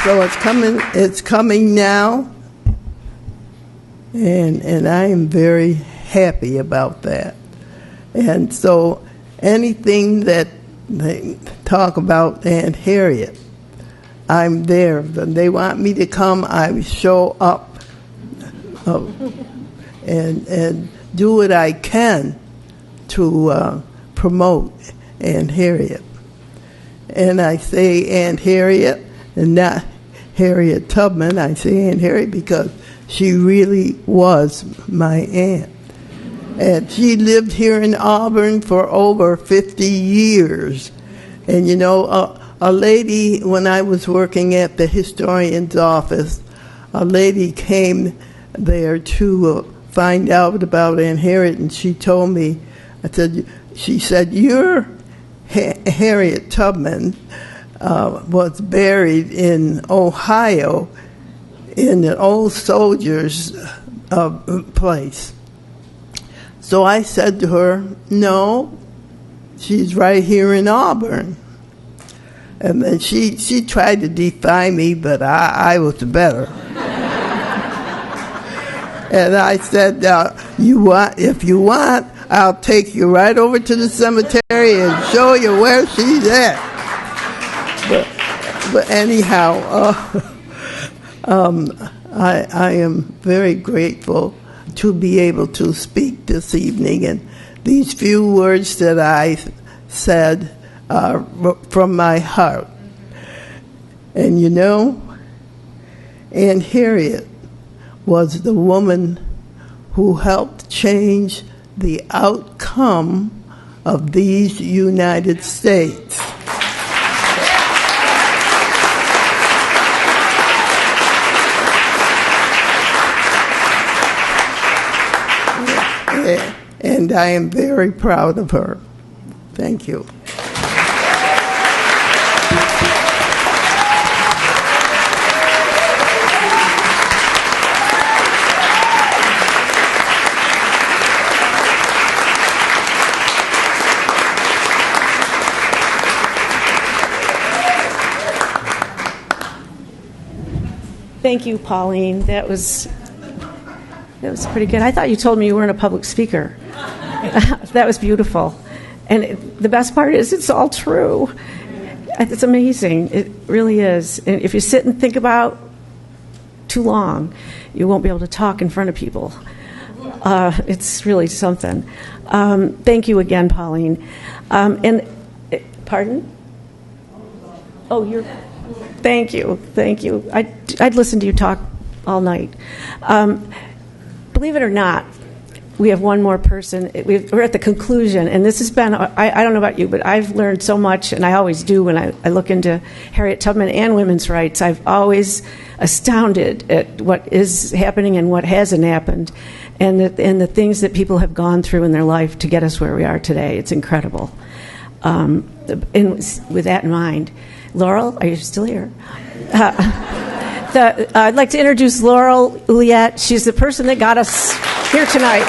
So it's coming now, and I am very happy about that. And so anything that they talk about Aunt Harriet, I'm there. When they want me to come, I show up and do what I can to promote Aunt Harriet. And I say Aunt Harriet and not Harriet Tubman. I say Aunt Harriet because she really was my aunt. And she lived here in Auburn for over 50 years. And you know, a lady, when I was working at the historian's office, a lady came there to find out about Aunt Harriet, and she told me, she said, "Your Harriet Tubman was buried in Ohio, in an old soldier's place. So I said to her, no, she's right here in Auburn. And then she tried to defy me, but I was better. And I said, if you want, I'll take you right over to the cemetery and show you where she's at. But anyhow, I am very grateful to be able to speak this evening, and these few words that I said are from my heart. And you know, Aunt Harriet was the woman who helped change the outcome of these United States. And I am very proud of her. Thank you. Thank you, Pauline. That was pretty good. I thought you told me you weren't a public speaker. That was beautiful. And the best part is it's all true. It's amazing. It really is. And if you sit and think about too long, you won't be able to talk in front of people. It's really something. Thank you again, Pauline. Pardon? Oh, you're... Thank you. I'd listen to you talk all night. Believe it or not, we have one more person. We're at the conclusion, and this has been, I don't know about you, but I've learned so much, and I always do when I look into Harriet Tubman and women's rights. I've always astounded at what is happening and what hasn't happened, and the things that people have gone through in their life to get us where we are today. It's incredible. And with that in mind, Laurel, are you still here? I'd like to introduce Laurel Uliette. She's the person that got us here tonight.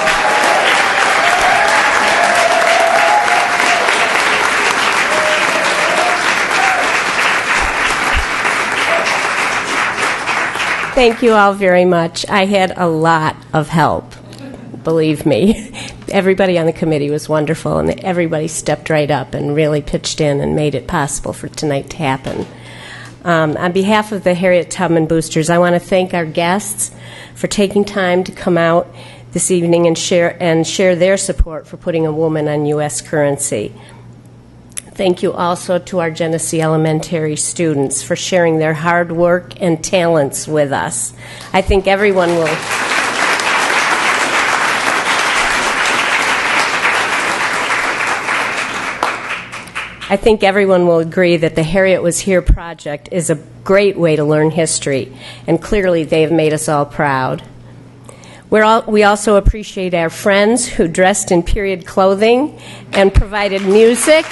Thank you all very much. I had a lot of help, believe me. Everybody on the committee was wonderful, and everybody stepped right up and really pitched in and made it possible for tonight to happen. On behalf of the Harriet Tubman Boosters, I want to thank our guests for taking time to come out this evening and share their support for putting a woman on U.S. currency. Thank you also to our Genesee Elementary students for sharing their hard work and talents with us. I think everyone will... I think everyone will agree that the Harriet Was Here project is a great way to learn history, and clearly they have made us all proud. We also appreciate our friends who dressed in period clothing and provided music,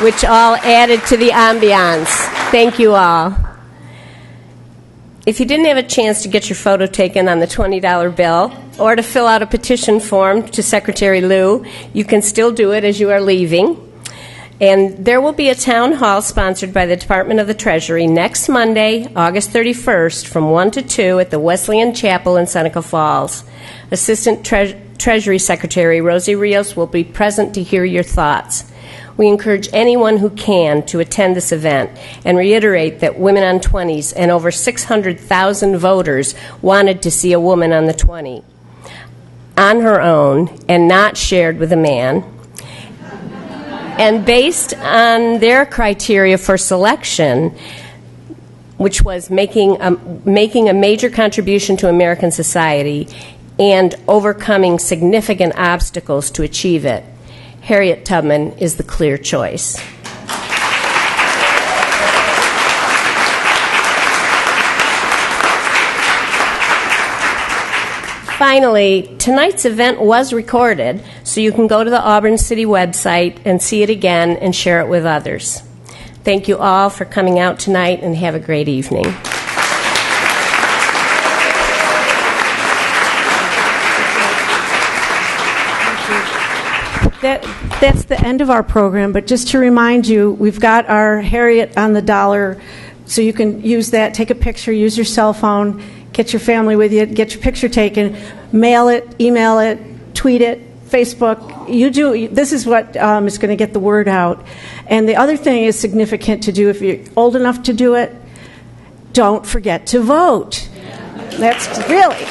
which all added to the ambiance. Thank you all. If you didn't have a chance to get your photo taken on the $20 bill or to fill out a petition form to Secretary Liu, you can still do it as you are leaving. And there will be a town hall sponsored by the Department of the Treasury next Monday, August 31st, from 1 to 2 at the Wesleyan Chapel in Seneca Falls. Assistant Treasury Secretary Rosie Rios will be present to hear your thoughts. We encourage anyone who can to attend this event and reiterate that Women on 20s and over 600,000 voters wanted to see a woman on the 20 on her own and not shared with a man. And based on their criteria for selection, which was making a major contribution to American society and overcoming significant obstacles to achieve it, Harriet Tubman is the clear choice. Finally, tonight's event was recorded, so you can go to the Auburn City website and see it again and share it with others. Thank you all for coming out tonight, and have a great evening. that's the end of our program, but just to remind you, we've got our Harriet on the dollar, so you can use that, take a picture, use your cell phone, get your family with you, get your picture taken, mail it, email it, tweet it, Facebook. This is what is going to get the word out. And the other thing is significant to do if you're old enough to do it, don't forget to vote. That's really.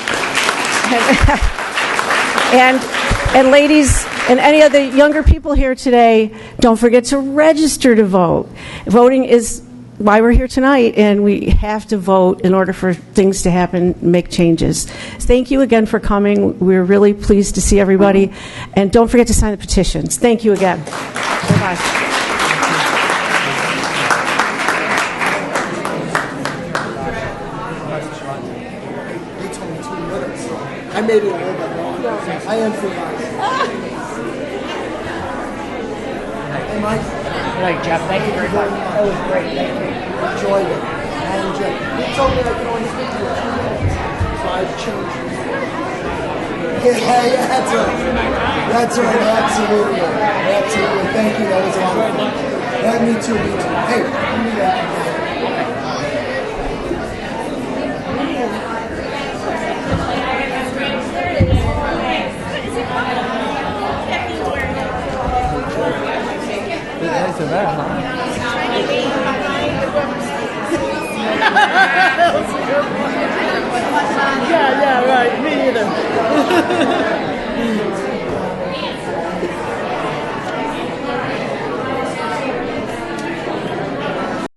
And ladies, and any of the younger people here today, don't forget to register to vote. Voting is why we're here tonight, and we have to vote in order for things to happen, make changes. Thank you again for coming. We're really pleased to see everybody. And don't forget to sign the petitions. Thank you again. Bye-bye. I made it a little bit long. I improvised. Hey, Mike. Good night, Jeff. Thank you very much. That was great. Thank you. Enjoyed it. I enjoyed it. He told me I could only speak to you 2 minutes, so I've changed. Yeah, that's right. That's right. Absolutely. Absolutely. Thank you. That was a lot of fun. Yeah, me too. Me too. Hey, give me that. To that, huh? Yeah, right. Me either.